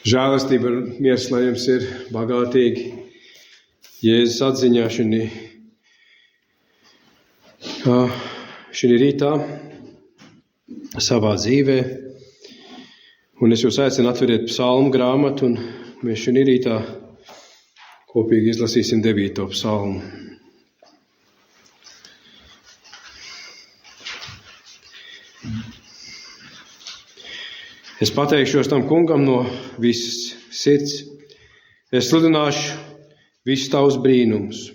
Žēlastība un miers, lai jums ir bagātīgi Jēzus atziņā šī rītā savā dzīvē. Un es jūs aicinu atveriet psalmu grāmatu, un mēs šī rītā kopīgi izlasīsim 9. psalmu. Es pateikšos tam kungam no visas sirds. Es sludināšu visus tavus brīnumus.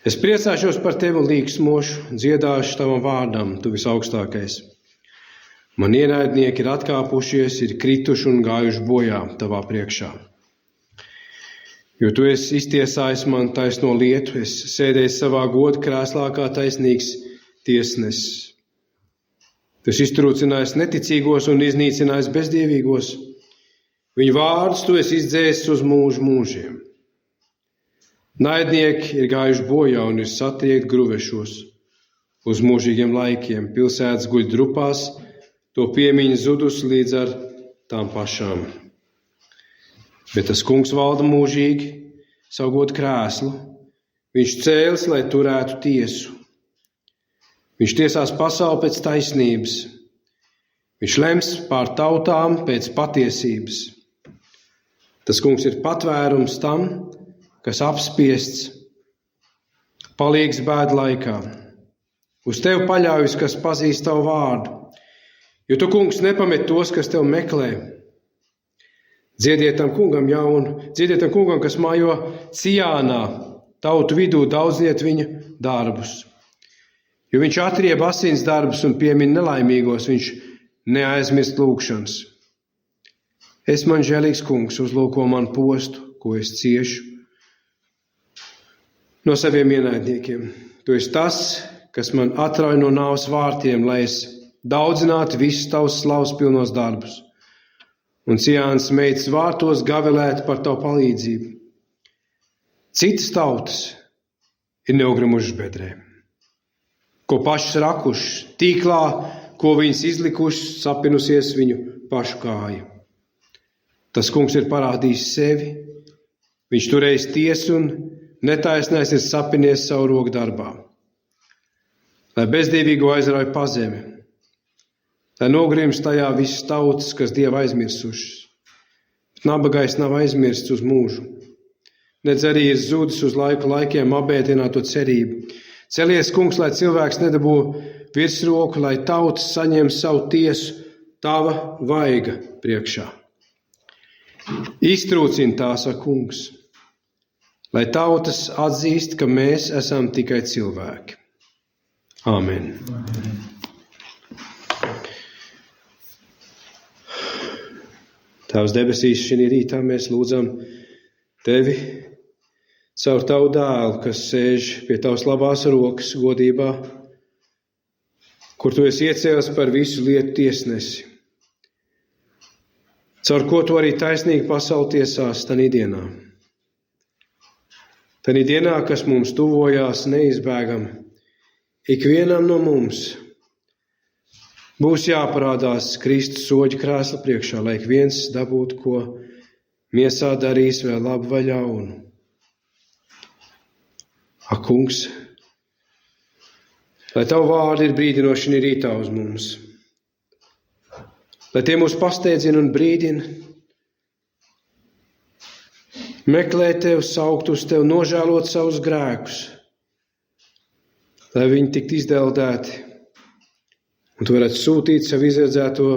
Es priecāšos par tevi un līksmošu, dziedāšu tavam vārdam, tu visaugstākais. Man ienaidnieki ir atkāpušies, ir krituši un gājuši bojā tavā priekšā. Jo tu esi iztiesājis man taisno lietu, es sēdēju savā goda krēslā kā taisnīgs tiesnesis. Tu esi iztrūcinājis neticīgos un iznīcinājis bezdievīgos. Viņu vārdus tu esi izdzēsis uz mūžu mūžiem. Naidnieki ir gājuši bojā un ir satiekti gruvešos. Uz mūžīgiem laikiem pilsētas guļ drupās, to piemiņa zudus līdz ar tām pašām. Bet tas kungs valda mūžīgi, savu godu krēslu. Viņš cēlis, lai turētu tiesu. Viņš tiesās pasauli pēc taisnības. Viņš lems pār tautām pēc patiesības. Tas kungs ir patvērums tam, kas apspiests, palīgs bēdu laikā. Uz tevi paļaujas, kas pazīst tavu vārdu, jo tu, kungs, nepamet tos, kas tev meklē. Dziediet tam kungam jaunu, dziediet tam kungam, kas mājo Cijānā, tautu vidū, daudzniet viņa darbus. Jo viņš atrieb asins darbus un piemin nelaimīgos, viņš neaizmirst lūgšanas. Es man žēlīgs kungs, uzlūko man postu, ko es ciešu no saviem ienaidniekiem. Tu esi tas, kas man atrauj no nāves vārtiem, lai es daudzinātu visus tavus slavas pilnos darbus. Un Cijānas meitas vārtos gavilētu par tavu palīdzību. Citas tautas ir neugrimušas bedrē, ko pašas rakušas, tīklā, ko viņas izlikušas, sapinusies viņu pašu kāju. Tas kungs ir parādījis sevi, viņš turējis tiesu un netaisnais ir sapinies savu roku darbā. Lai bezdīvīgo aizrauj pazemi, lai nogrims tajā visas tautas, kas Dievu aizmirsušas. Bet nabagais nav aizmirsts uz mūžu, nedz arī ir zudis uz laikiem apbēdināto cerību. Celies, kungs, lai cilvēks nedabū virsroku, lai tautas saņem savu tiesu tava vaiga priekšā. Iztrūcina tās, kungs, lai tautas atzīst, ka mēs esam tikai cilvēki. Āmen. Tēvs debesīs, šī rītā mēs lūdzam tevi, caur tavu dēlu, kas sēž pie tavas labās rokas godībā, kur tu esi iecēlis par visu lietu tiesnesi, caur ko tu arī taisnīgi pasauli tiesās tanī dienā. Tanī dienā, kas mums tuvojās neizbēgam, ikvienam no mums būs jāparādās Kristus soļa krēsla priekšā, lai ik viens dabūtu, ko miesā darīs vai labu vai ļaunu. Ak, kungs, lai tavu vārdi ir brīdinoši rītā uz mums, lai tie mūs pasteidzina un brīdina, meklēt tevi, saukt uz tevi, nožēlot savus grēkus, lai viņi tiktu izdeldēti un tu varētu sūtīt savu izredzēto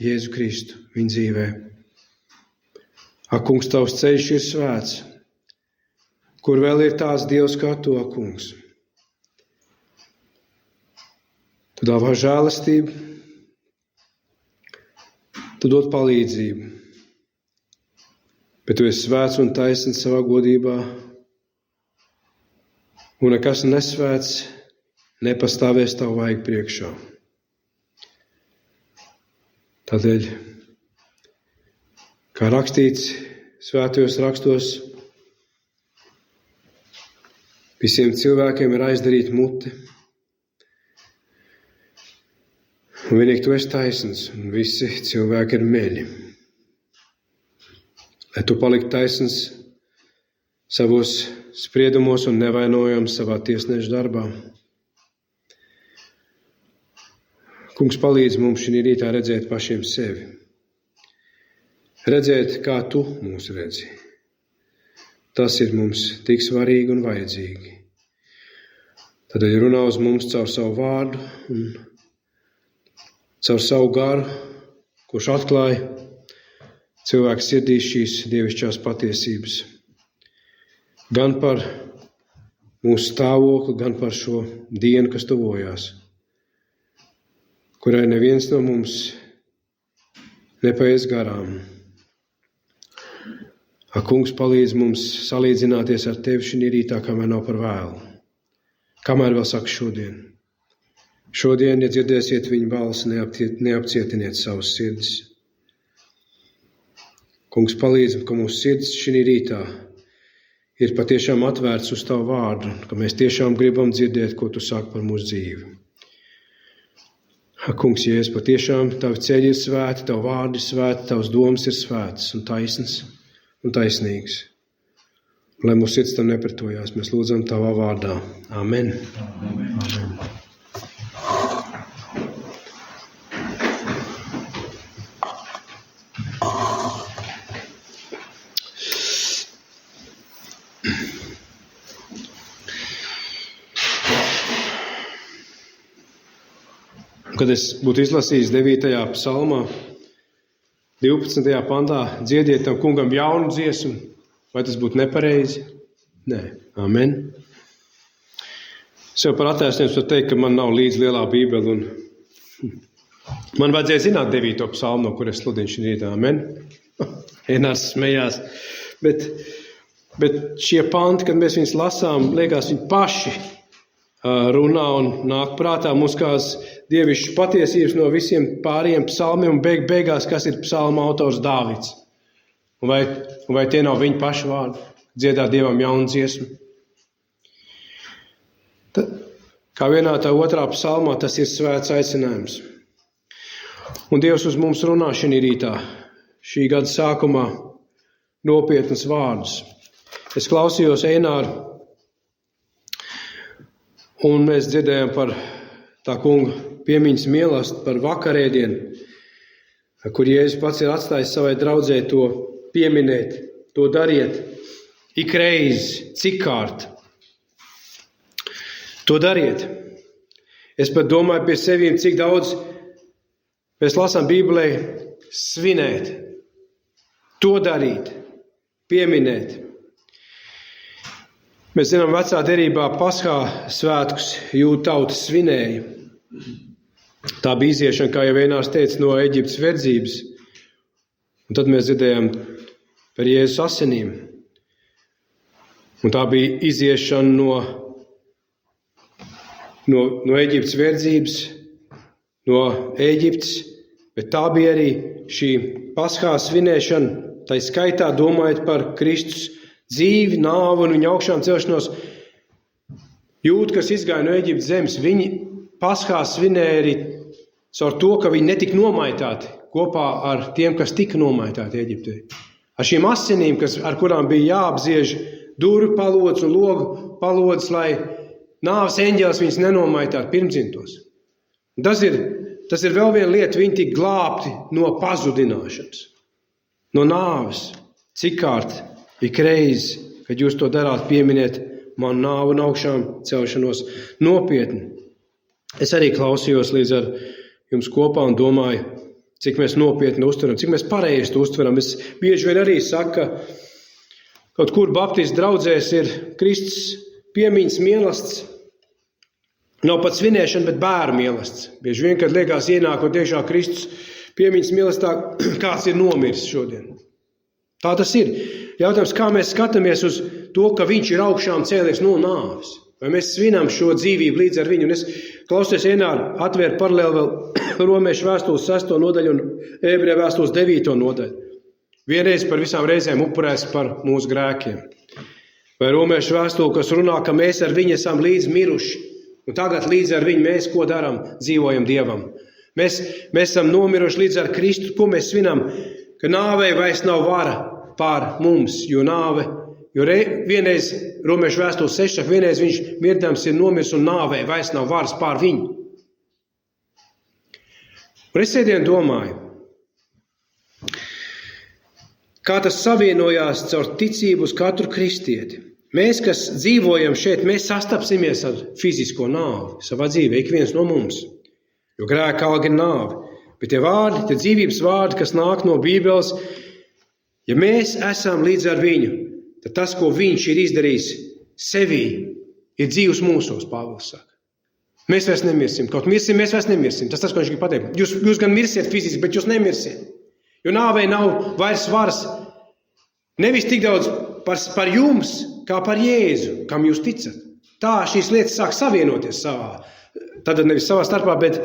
Jēzu Kristu viņa dzīvē. Ak, kungs, tavs ceļš ir svēts, kur vēl ir tāds Dievs kā to, kungs. Tu dāvā žēlastību, tu dod palīdzību, bet tu esi svēts un taisns savā godībā, un nekas nesvēts nepastāvēs tavu vaigu priekšā. Tādēļ, kā rakstīts svētajos rakstos, visiem cilvēkiem ir aizdarīta mute, Un vienīgi tu esi taisns, un visi cilvēki ir meļi. Lai tu paliktu taisns savos spriedumos un nevainojams savā tiesneša darbā. Kungs, palīdz mums šī rītā redzēt pašiem sevi. Redzēt, kā tu mūs redzi. Tas ir mums tik svarīgi un vajadzīgi. Tādēļ runā uz mums caur savu vārdu un caur savu garu, kurš atklāja cilvēku sirdīs šīs dievišķās patiesības. Gan par mūsu stāvokli, gan par šo dienu, kas tuvojās, kurai neviens no mums nepaies garām. Kungs, palīdz mums salīdzināties ar tevi šī rītā, kamēr nav par vēlu. Kamēr vēl saka šodien. Šodien, ja dzirdēsiet viņa balsi, neapcietiniet savas sirdis. Kungs, palīdz, ka mūsu sirds šī rītā ir patiešām atvērts uz tavu vārdu, ka mēs tiešām gribam dzirdēt, ko tu saki par mūsu dzīvi. Kungs, Jēzus, patiešām tavi ceļi ir svēti, tavu vārdu ir svēti, tavs domas ir svētas un taisnas un taisnīgs. Lai mūsu sirds tam nepretojās, mēs lūdzam tavā vārdā. Amen. Amen. Kad es būtu izlasījis 9. psalmā, 12. pantā, dziediet tam kungam jaunu dziesmu, vai tas būtu nepareizi? Nē. Amen. Es jau par attaisnojums var teikt, ka man nav līdz lielā bībele, un man vajadzēja zināt 9. psalmu, no kur es sludinu šī rītā. Amen. Enārs smējās. Bet šie panti, kad mēs viņus lasām, liekas, viņi paši runā un nāk prātā mums kāds dievišķas patiesības no visiem pārējiem psalmiem un beigās, kas ir psalma autors Dāvids. Un vai tie nav viņa paši vārdi? Dziedāt Dievam jaunu dziesmu. Kā vienā tā otrā psalmā, tas ir svēts aicinājums. Un Dievs uz mums runā šī rītā, šī gada sākumā, nopietnas vārdus. Es klausījos Enāru, un mēs dzirdējām par tā kunga piemiņas mīlestību, par vakarēdienu, kur Jēzus pats ir atstājis savai draudzē to pieminēt, to dariet ikreiz, cikkārt. To dariet. Es pat domāju pie sevīm, cik daudz mēs lasām Bībelē svinēt, to darīt, pieminēt. Mēs zinām, vecā derībā Paskā svētkus jūdu tautas svinēja. Tā bija iziešana, kā jau Enārs teica, no Eģiptes verdzības. Un tad mēs dzirdējām par Jēzus asinīm. Un tā bija iziešana no Eģiptes verdzības, no Eģiptes, bet tā bija arī šī Paskā svinēšana, tai skaitā domājot par Kristus dzīvi, nāvu un viņa augšām celšanos. Jūdi, kas izgāja no Eģiptes zemes, viņi Paskā svinēja arī caur to, ka viņi netika nomaitāti kopā ar tiem, kas tika nomaitāti Eģiptē. Ar šīm asinīm, ar kurām bija jāapziež durvju palods un logu palods, lai nāves eņģelis viņus nenomaitātu pirmdzimtos. Tas ir vēl viena lieta, viņi tika glābti no pazudināšanas, no nāves. Cikkārt ikreiz, kad jūs to darāt, pieminiet manu nāvu un augšām celšanos nopietni. Es arī klausījos līdz ar jums kopā un domāju, cik mēs nopietni uztveram, cik mēs pareizi to uztveram. Es bieži vien arī saku, ka kaut kur baptistu draudzēs ir Kristus piemiņas mīlestība. Nav pat svinēšana, bet bērnu mīlestība. Bieži vien, kad liekas ienākot iekšā Kristus piemiņas mīlestība, kāds ir nomiris šodien. Tā tas ir. Jautājums, kā mēs skatāmies uz to, ka viņš ir augšām cēlies no nāves. Vai mēs svinām šo dzīvību līdz ar viņu? Un es klausies Enāru atvēru paralēli vēl Romiešu vēstules 6. nodaļu un Ebreju vēstules 9. nodaļu. Vienreiz par visām reizēm upurēs par mūsu grēkiem. Vai Romiešu vēstule, kas runā, ka mēs ar viņu esam līdz miruši. Un tagad līdz ar viņu mēs ko darām? Dzīvojam Dievam. Mēs esam nomiruši līdz ar Kristu. Ko mēs svinam? Ka nāvei vairs nav vara pār mums, jo vienreiz Romiešu vēstules 6, vienreiz viņš mirdams ir nomiris un nāvei vairs nav varas pār viņu. Un es sēdien domāju, kā tas savienojās caur ticību uz katru kristieti. Mēs, kas dzīvojam šeit, mēs sastapsimies ar fizisko nāvi savā dzīvē, ik viens no mums. Jo grēka alga ir nāve. Bet tie vārdi, tie dzīvības vārdi, kas nāk no Bībeles, ja mēs esam līdz ar viņu, tad tas, ko viņš ir izdarījis sevī, ir dzīvs mūsos, Pāvils saka. Mēs vairs nemirsim. Kaut mirsim, mēs vairs nemirsim. Tas, ko viņš grib pateikt. Jūs gan mirsiet fiziski, bet jūs nemirsiet. Jo nāvei nav vairs varas nevis tik daudz par jums, kā par Jēzu, kam jūs ticat. Tā šīs lietas sāk savienoties savā. Tad nevis savā starpā, bet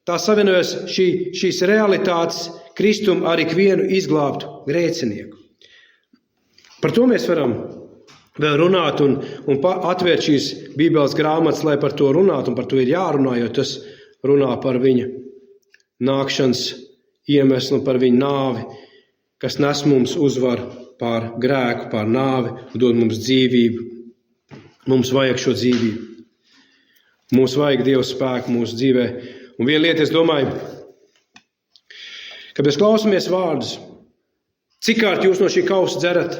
tā savienojas šīs realitātes Kristum ar ikvienu izglābtu grēcinieku. Par to mēs varam vēl runāt un atvērt šīs Bībeles grāmatas, lai par to runātu, un par to ir jārunā, jo tas runā par viņa nākšanas iemeslu, par viņa nāvi, kas nes mums uzvaru pār grēku, pār nāvi un dod mums dzīvību. Mums vajag šo dzīvību. Mums vajag Dieva spēku mūsu dzīvē. Un viena lieta, es domāju, kad mēs klausamies vārdus, cik kārt jūs no šī kausa dzerat,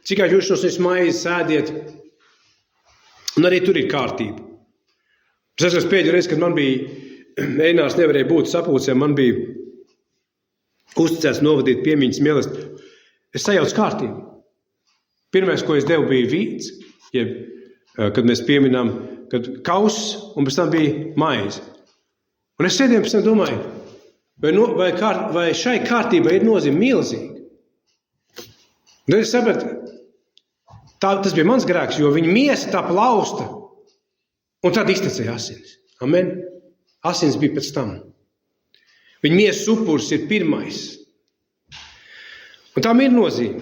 cik kārt jūs no šīs maizes ēdiet, un arī tur ir kārtība. Es esmu pēdējo reizi, kad man bija, Einārs nevarēja būt sapulcē, man bija uzticēts novadīt piemiņas mīlestību. Es sajaucu kārtību. Pirmais, ko es devu, bija vīns, kad mēs pieminām, kad kauss, un pēc tam bija maize. Un es sēdēju pēc tam domāju, vai šai kārtībai ir nozīme milzīga. Un es sapratu, tas bija mans grēks, jo viņa miesa tā plausta, un tad iztecēja asins. Amen. Asins bija pēc tam. Viņa miesas upuris ir pirmais. Un tam ir nozīme.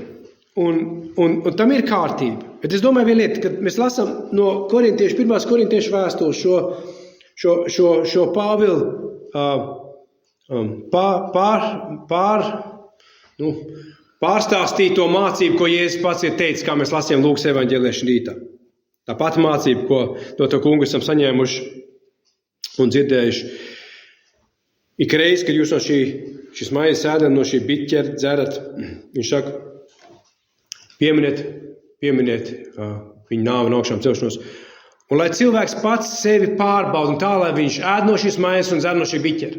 Un tam ir kārtība. Bet es domāju vienu lietu, kad mēs lasām no pirmās korintiešu vēstules šo Pāvilu pārstāstīto mācību, ko Jēzus pats ir teicis, kā mēs lasījām Lūkas evaņģēliešu rītā. Tā pati mācība, ko no tā kungu esam saņēmuši un dzirdējuši. Ikreiz, kad jūs no šīs maizes ēdat, no šī biķera dzerat, viņš saka, pieminiet viņa nāvi un augšām celšanos. Un lai cilvēks pats sevi pārbauda, un tā, lai viņš ēd no šīs maizes un dzer no šī biķera.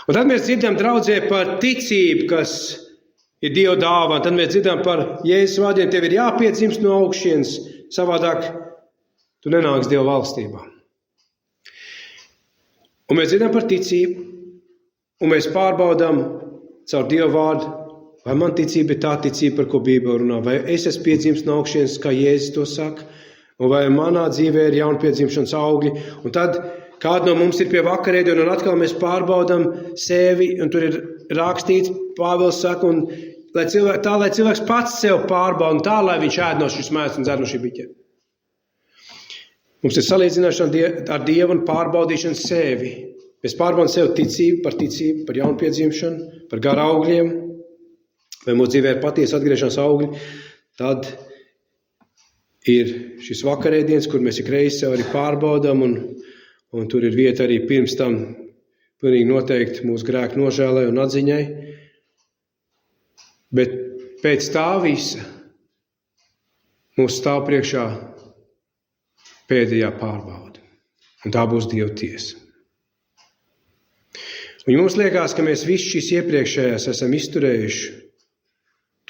Un tad mēs dzirdam draudzē par ticību, kas ir Dieva dāvana. Tad mēs dzirdam par Jēzus vārdiem, tev ir jāpiedzimst no augšienes, savādāk tu nenāks Dieva valstībā. Un mēs dzirdam par ticību, un mēs pārbaudām caur Dieva vārdu, vai man ticība ir tā ticība, par ko Bībele runā, vai es esmu piedzimst no augšienes, kā Jēzus to saka, un vai manā dzīvē ir jaunpiedzimšanas augļi. Un tad kāda no mums ir pie vakarēdiena, un atkal mēs pārbaudām sevi, un tur ir rakstīts, Pāvils saka, un lai cilvēks pats sev pārbauda, un tā, lai viņš ēd no šīs maizes un dzer no šī biķera. Mums ir salīdzināšana ar Dievu un pārbaudīšana sevi. Mēs pārbaudām sev ticību, par jaunpiedzimšanu, par gara augļiem, vai mūsu dzīvē ir patiesa atgriešanās augļi. Tad ir šis vakarēdiens, kur mēs ikreiz sev arī pārbaudām, un tur ir vieta arī pirms tam pilnīgi noteikti mūsu grēku nožēlai un atziņai. Bet pēc tā visa mūs stāv priekšā pēdējā pārbauda. Un tā būs Dieva tiesa. Un ja mums liekas, ka mēs visu šīs iepriekšējās esam izturējuši,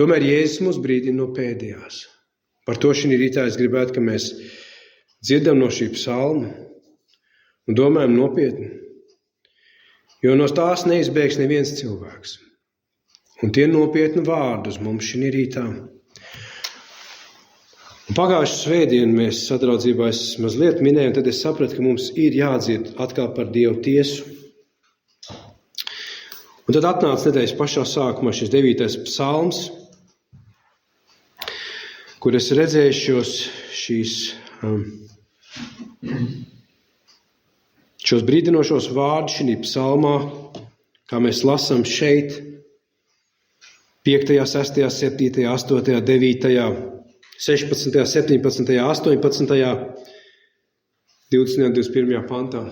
tomēr Jēzus mūs brīdina no pēdējās. Par to šī rītā es gribētu, ka mēs dzirdam no šī psalma un domājam nopietni. Jo no tās neizbēgs neviens cilvēks. Un tie nopietni vārdi uz mums šī rītā. Un pagājušā svētdienu mēs sadraudzībā mazliet minējām, tad es sapratu, ka mums ir jādzird atkal par Dievu tiesu. Un tad atnāca nedēļas pašā sākumā šis 9. psalms, kur es redzēju šo šos brīdinošos vārdus šī psalmā, kā mēs lasām šeit, 5., 6., 7., 8., 9., 16., 17., 18., 20. un 21. pantā.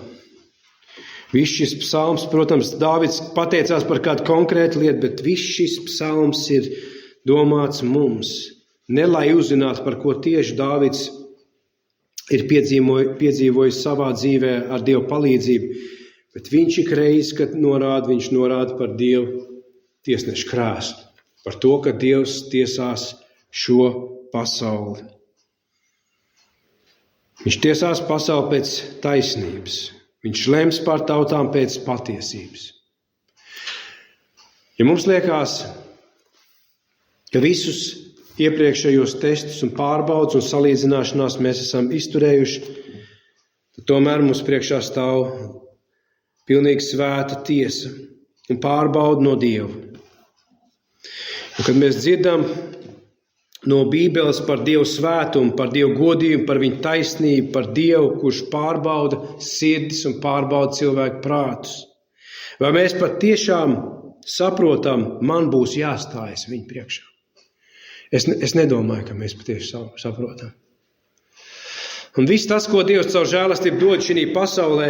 Viss šis psalms, protams, Dāvids pateicās par kādu konkrētu lietu, bet viss šis psalms ir domāts mums. Ne lai uzzinātu, par ko tieši Dāvids ir piedzīvojis savā dzīvē ar Dievu palīdzību, bet viņš ikreiz, kad viņš norāda par Dievu tiesnešu krēslu, par to, ka Dievs tiesās šo pasauli. Viņš tiesās pasauli pēc taisnības. Viņš lems par tautām pēc patiesības. Ja mums liekas, ka visus iepriekšējos testus un pārbaudas un salīdzināšanās mēs esam izturējuši, tad tomēr mums priekšā stāv pilnīgi svēta tiesa un pārbauda no Dieva. Un kad mēs dzirdam no Bībeles par Dievu svētumu, par Dievu godījumu, par viņu taisnību, par Dievu, kurš pārbauda sirdis un pārbauda cilvēku prātus. Vai mēs patiešām saprotam, man būs jāstājas viņa priekšā? Es nedomāju, ka mēs patiešām saprotam. Un viss tas, ko Dievs caur žēlastību dod šī pasaulē,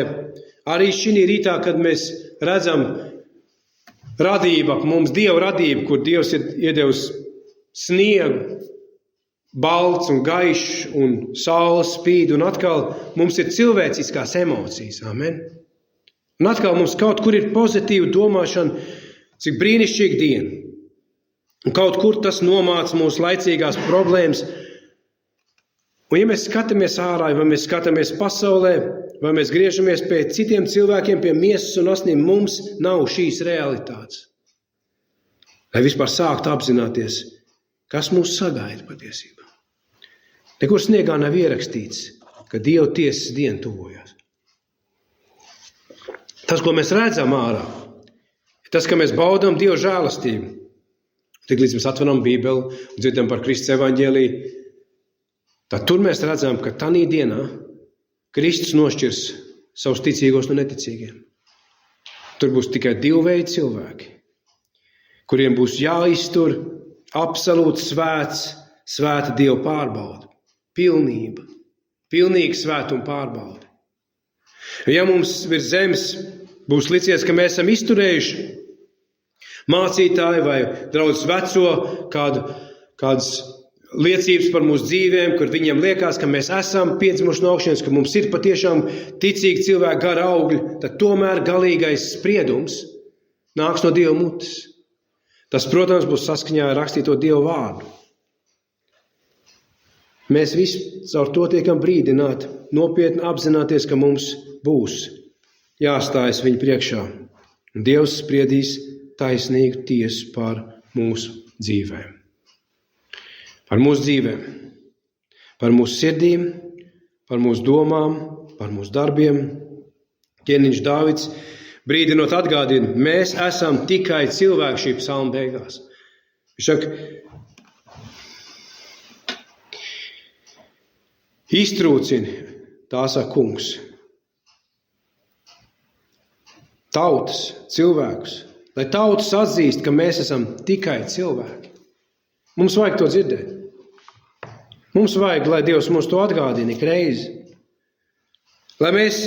arī šī rītā, kad mēs redzam radību ap mums, Dieva radību, kur Dievs ir iedevis sniegu, balts un gaišs, un saule spīd, un atkal mums ir cilvēciskās emocijas. Amen. Un atkal mums kaut kur ir pozitīva domāšana, cik brīnišķīga diena. Un kaut kur tas nomāca mūsu laicīgās problēmas. Un ja mēs skatāmies ārā, vai mēs skatāmies pasaulē, vai mēs griežamies pie citiem cilvēkiem, pie miesas un asnīm, mums nav šīs realitātes. Lai vispār sāktu apzināties, kas mūs sagaida patiesībā. Nekur sniegā nav ierakstīts, ka Dieva tiesas diena tuvojās. Tas, ko mēs redzam ārā, ir tas, ka mēs baudām Dieva žēlastību. Tik līdz mēs atveram Bībeli un dzirdam par Kristus evaņģēliju, tad tur mēs redzam, ka tanī dienā Kristus nošķirs savus ticīgos no neticīgiem. Tur būs tikai divu veidu cilvēki, kuriem būs jāiztur absolūti svēta Dieva pārbauda. Pilnība, pilnīga svētuma pārbauda. Ja mums virs zemes būs licies, ka mēs esam izturējuši mācītāju vai draudzes veco kādas liecības par mūsu dzīvēm, kur viņiem liekas, ka mēs esam piedzimuši no augšienes, ka mums ir patiešām ticīgi cilvēki gara augļi, tad tomēr galīgais spriedums nāks no Dieva mutes. Tas, protams, būs saskaņā ar rakstīto Dieva vārdu. Mēs visi caur to tiekam brīdināti, nopietni apzināties, ka mums būs jāstājas viņa priekšā. Un Dievs spriedīs taisnīgu tiesu par mūsu dzīvēm. Par mūsu dzīvēm, par mūsu sirdīm, par mūsu domām, par mūsu darbiem. Ķēniņš Dāvids brīdinot atgādina, mēs esam tikai cilvēki šī psalma beigās. Viņš saka, iztrūcini, tā saka kungs, tautas, cilvēkus, lai tautas atzīst, ka mēs esam tikai cilvēki. Mums vajag to dzirdēt. Mums vajag, lai Dievs mums to atgādina ik reizi. Lai mēs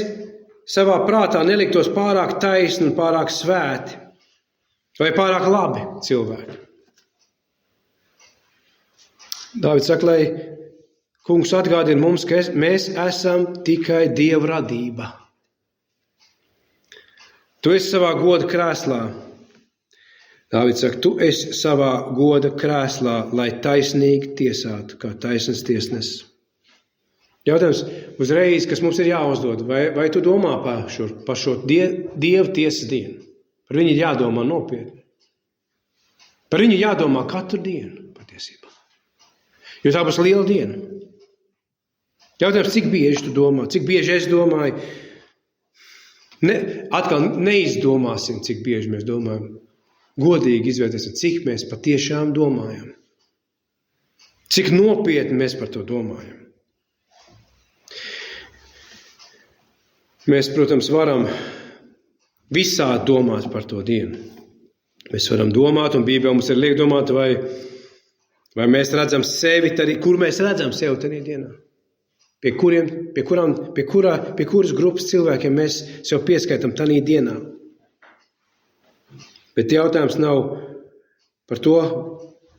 savā prātā neliktos pārāk taisni un pārāk svēti vai pārāk labi cilvēki. Dāvids saka, lai kungs atgādina mums, ka mēs esam tikai Dieva radība. Tu esi savā goda krēslā. Dāvids saka, tu esi savā goda krēslā, lai taisnīgi tiesātu, kā taisnas tiesnesis. Jautājums uzreiz, kas mums ir jāuzdod, vai tu domā par šo Dieva tiesas dienu? Par viņu jādomā nopietni. Par viņu jādomā katru dienu patiesībā. Jo tā būs liela diena. Jautājums, cik bieži tu domā, cik bieži es domāju. Atkal neizdomāsim, cik bieži mēs domājam. Godīgi izvērtēsim, cik mēs patiešām domājam. Cik nopietni mēs par to domājam. Mēs, protams, varam visādi domāt par to dienu. Mēs varam domāt, un Bībelē mums ir liek domāt, vai mēs redzam sevi, kur mēs redzam sevi tajā dienā. Pie kuras grupas cilvēkiem mēs sev pieskaitam tajā dienā. Bet jautājums nav par to,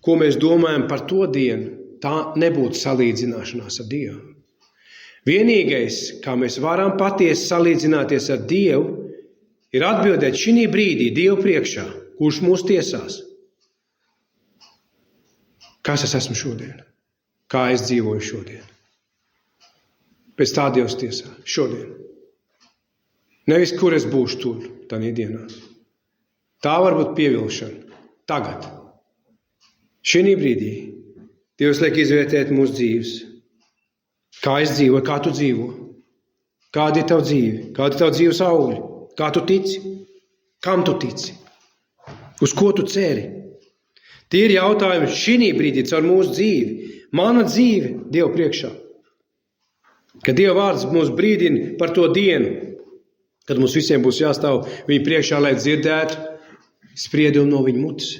ko mēs domājam par to dienu. Tā nebūtu salīdzināšanās ar Dievu. Vienīgais, kā mēs varam patiesi salīdzināties ar Dievu, ir atbildēt šī brīdī Dievu priekšā, kurš mūs tiesās. Kas es esmu šodien? Kā es dzīvoju šodien? Pēc tā Dievs tiesā šodien. Nevis, kur es būšu tur, tādā dienā. Tā var būt pievilšana. Tagad. Šī brīdī Dievs liek izvērtēt mūsu dzīves. Kā es dzīvoju, kā tu dzīvo? Kāda ir tava dzīve? Kāda ir tava dzīves augļi? Kā tu tici? Kam tu tici? Uz ko tu ceri? Tie ir jautājumi šī brīdī caur mūsu dzīvi. Mana dzīve Dieva priekšā. Kad Dieva vārds mūs brīdina par to dienu, kad mums visiem būs jāstāv viņa priekšā, lai dzirdētu spriedumu no viņa mutes.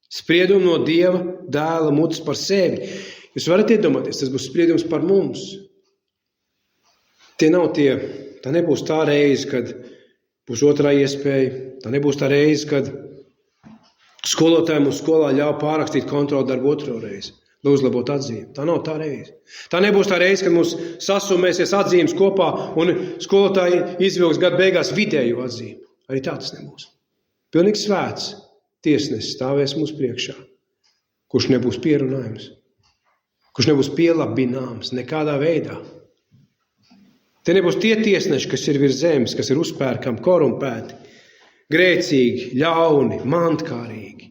Spriedumu no Dieva dēla mutes par sevi. Jūs varat iedomāties, tas būs spriedums par mums. Tā nebūs tā reize, kad būs otrā iespēja. Tā nebūs tā reize, kad skolotāji mums skolā ļauj pārrakstīt kontrolu darbu otro reizi, lai uzlabotu atzīmi. Tā nav tā reize. Tā nebūs tā reize, kad mums sasumēsies atzīmes kopā un skolotāji izvilks gadu beigās vidējo atzīmi. Arī tā tas nebūs. Pilnīgi svēts tiesnesis stāvēs mūsu priekšā, kurš nebūs pierunājums, kurš nebūs pielabināms nekādā veidā. Te nebūs tie tiesneši, kas ir virs zemes, kas ir uzpērkami, korumpēti, grēcīgi, ļauni, mantkārīgi,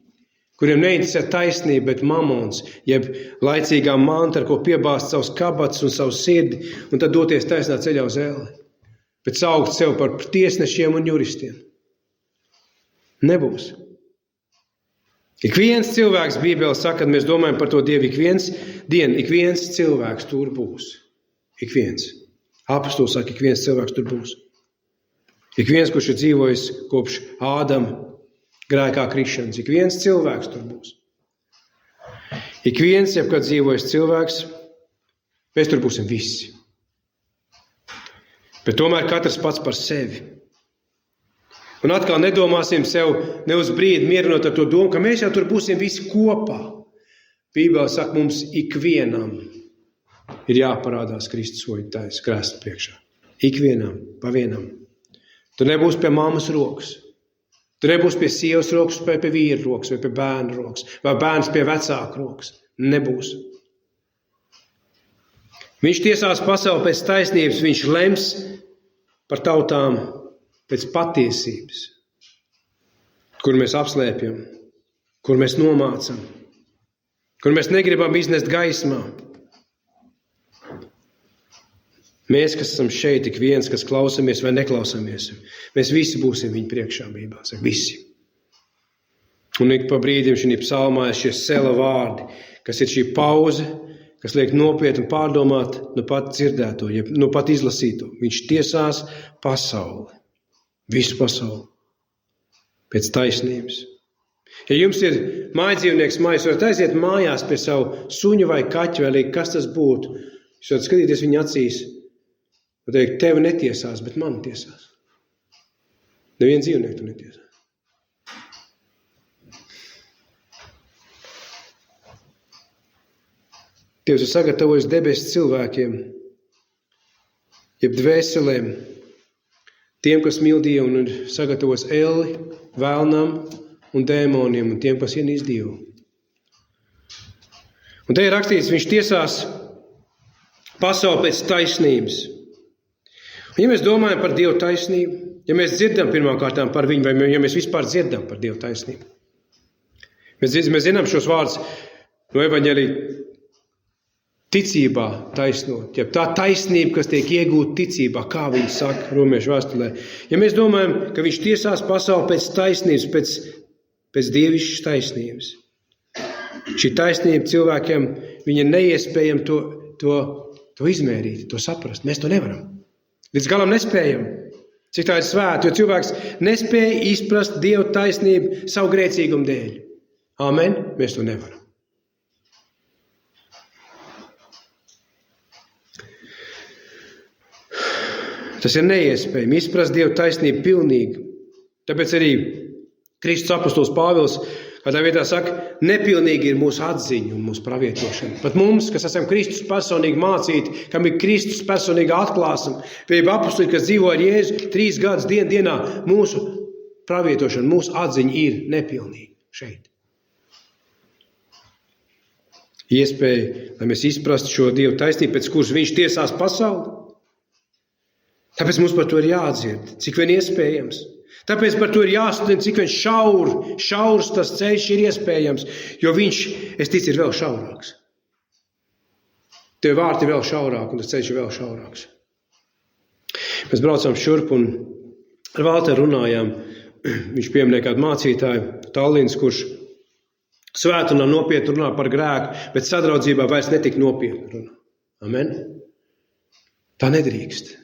kuriem neinteresē taisnība, bet mamons, jeb laicīgā manta, ar ko piebāzt savus kabatas un savu sirdi, un tad doties taisnā ceļā uz elli, bet saukt sev par tiesnešiem un juristiem. Nebūs. Ik viens cilvēks Bībelē saka, kad mēs domājam par to Dievu, ik viens cilvēks tur būs. Ik viens. Apostols saka, ik viens cilvēks tur būs. Ik viens, kurš ir dzīvojis kopš Ādama grēkā krišanas, ik viens cilvēks tur būs. Ik viens, jebkad dzīvojis cilvēks, mēs tur būsim visi. Bet tomēr katrs pats par sevi. Un atkal nedomāsim sev ne uz brīdi mierinot ar to domu, ka mēs jau tur būsim visi kopā. Bībelē saka, mums ikvienam ir jāparādās Kristus soļu krēsla priekšā. Ikvienam, pa vienam. Tu nebūsi pie mammas rokas. Tu nebūsi pie sievas rokas, vai pie vīra rokas, vai pie bērna rokas, vai bērns pie vecāka rokas. Nebūs. Viņš tiesās pasauli pēc taisnības, viņš lems par tautām pēc patiesības, kur mēs apslēpjam, kur mēs nomācam, kur mēs negribam iznest gaismā. Mēs, kas esam šeit, tik viens, kas klausamies vai neklausamies, mēs visi būsim viņa priekšā, Bībelē saka, visi. Un ik pa brīdim šī psalmā ir šie sela vārdi, kas ir šī pauze, kas liek nopietni pārdomāt nu pat dzirdēto, nu pat izlasīto. Viņš tiesās pasauli. Visu pasauli. Pēc taisnības. Ja jums ir mājdzīvnieks mājās, varat aiziet mājās pie savu suņu vai kaķu, vai arī kas tas būtu. Jūs varat skatīties viņa acīs un teikt, tevi netiesās, bet mani tiesās. Nevienu dzīvnieku tu netiesās. Dievs ir sagatavojis debesis cilvēkiem, jeb dvēselēm, tiem, kas mīl Dievu, un ir sagatavojis elli, vēlnam un dēmoniem, un tiem, kas ienīst Dievu. Un te ir rakstīts, viņš tiesās pasauli pēc taisnības. Un ja mēs domājam par Dievu taisnību, ja mēs dzirdam pirmkārtām par viņu, vai ja mēs vispār dzirdam par Dievu taisnību, mēs zinām šos vārdus no evaņģēlija ticībā taisnot. Ja tā taisnība, kas tiek iegūta ticībā, kā viņi saka Romiešu vēstulē. Ja mēs domājam, ka viņš tiesās pasauli pēc taisnības, pēc dievišķas taisnības. Šī taisnība cilvēkiem, viņa ir neiespējama to izmērīt, to saprast. Mēs to nevaram. Līdz galam nespējam. Cik tā ir svēta, jo cilvēks nespēja izprast Dieva taisnību savu grēcīgumu dēļ. Amen? Mēs to nevaram. Tas ir neiespējami izprast Dieva taisnību pilnīgi. Tāpēc arī Kristus apostols Pāvils kādā vietā saka, nepilnīgi ir mūsu atziņa un mūsu pravietošana. Pat mums, kas esam Kristus personīgi mācīti, kam ir Kristus personīga atklāsme, vai apostoli, kas dzīvo ar Jēzu 3 gadus dienā, mūsu pravietošana, mūsu atziņa ir nepilnīga šeit. Iespēja, lai mēs izprastu šo Dieva taisnību, pēc kuras viņš tiesās pasauli. Tāpēc mums par to ir jāatdzied, cik vien iespējams. Tāpēc par to ir jāstudina, cik vien šaurs tas ceļš ir iespējams, jo viņš, es ticu, ir vēl šaurāks. Tie vārti ir vēl šaurāk, un tas ceļš ir vēl šaurāks. Mēs braucām šurp un ar Valteru runājām. Viņš pieminēja kādu mācītāju, Tallinis, kurš svētdienā nopietni runā par grēku, bet sadraudzībā vairs netik nopietni runā. Amen? Tā nedrīkst.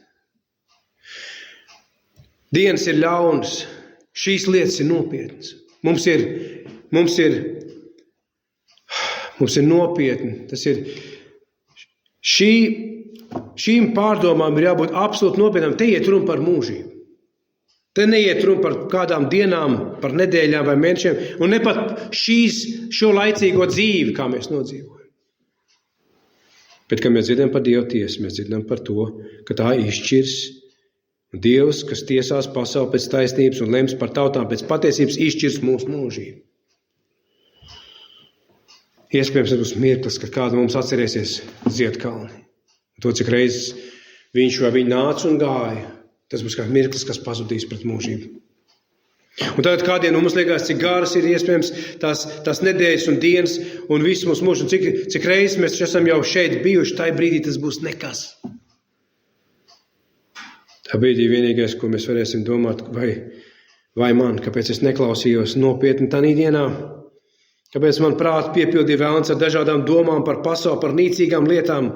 Dienas ir ļaunas, šīs lietas ir nopietnas. Mums ir nopietni. Tas ir šīm pārdomām ir jābūt absolūti nopietnām. Te iet runa par mūžību. Te neiet runa par kādām dienām, par nedēļām vai mēnešiem, un ne pat šo laicīgo dzīvi, kā mēs nodzīvojam. Bet, kad mēs dzirdam par Dieva tiesu, mēs dzirdam par to, ka tā izšķirs. Dievs, kas tiesās pasauli pēc taisnības un lems par tautām pēc patiesības, izšķirs mūsu mūžību. Iespējams, tas būs mirklis, kad kādu mums atcerēsies Ziedkalni. To, cik reizes viņš vai viņa nāca un gāja, tas būs kā mirklis, kas pazudīs pret mūžību. Un tagad kādiem mums liekas, cik garas ir iespējams tās nedēļas un dienas un visu mūsu mūžu, un cik reizes mēs esam jau šeit bijuši, tai brīdī tas būs nekas. Tā brīdī vienīgais, ko mēs varēsim domāt, vai man, kāpēc es neklausījos nopietni tādā dienā, kāpēc man prātu piepildīja vēlns ar dažādām domām par pasauli, par nīcīgām lietām,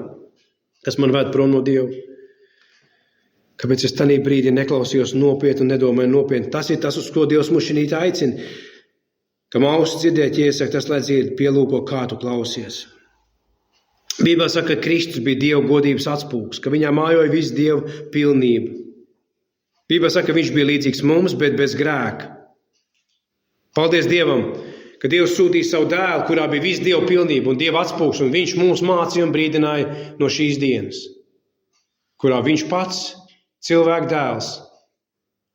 kas man ved prom no Dieva. Kāpēc es tādā brīdī neklausījos nopietni un nedomāju nopietni. Tas ir tas, uz ko Dievs mūs šinīt aicina. Kam ausis dzirdēt iesaka, tas lai dzird, pielūko, kā tu klausies. Bībelē saka, ka Kristus bija Dieva godības atspūgs, ka viņā mājoja visu Dieva pilnību. Bībelē saka, ka viņš bija līdzīgs mums, bet bez grēka. Paldies Dievam, ka Dievs sūtīja savu dēlu, kurā bija visu Dieva pilnību un Dieva atspūgs, un viņš mūs mācīja un brīdināja no šīs dienas, kurā viņš pats, cilvēka dēls,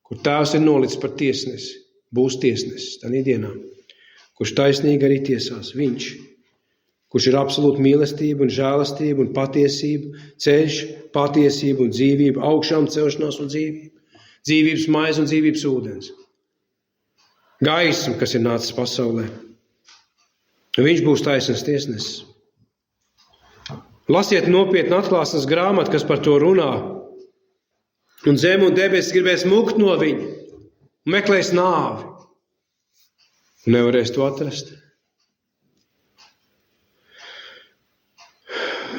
kur tēvs ir nolicis par tiesnesi, būs tiesnesis tādā dienā, kurš taisnīgi arī tiesās, viņš, kurš ir absolūta mīlestība un žēlastība un patiesība, ceļš, patiesība un dzīvība, augšām celšanās un dzīvība, dzīvības maize un dzīvības ūdens, gaisma, kas ir nācis pasaulē. Un viņš būs taisnīgs tiesnesis. Lasiet nopietni atklāsmes grāmatu, kas par to runā, un zeme un debesis gribēs mukt no viņa un meklēs nāvi un nevarēs to atrast.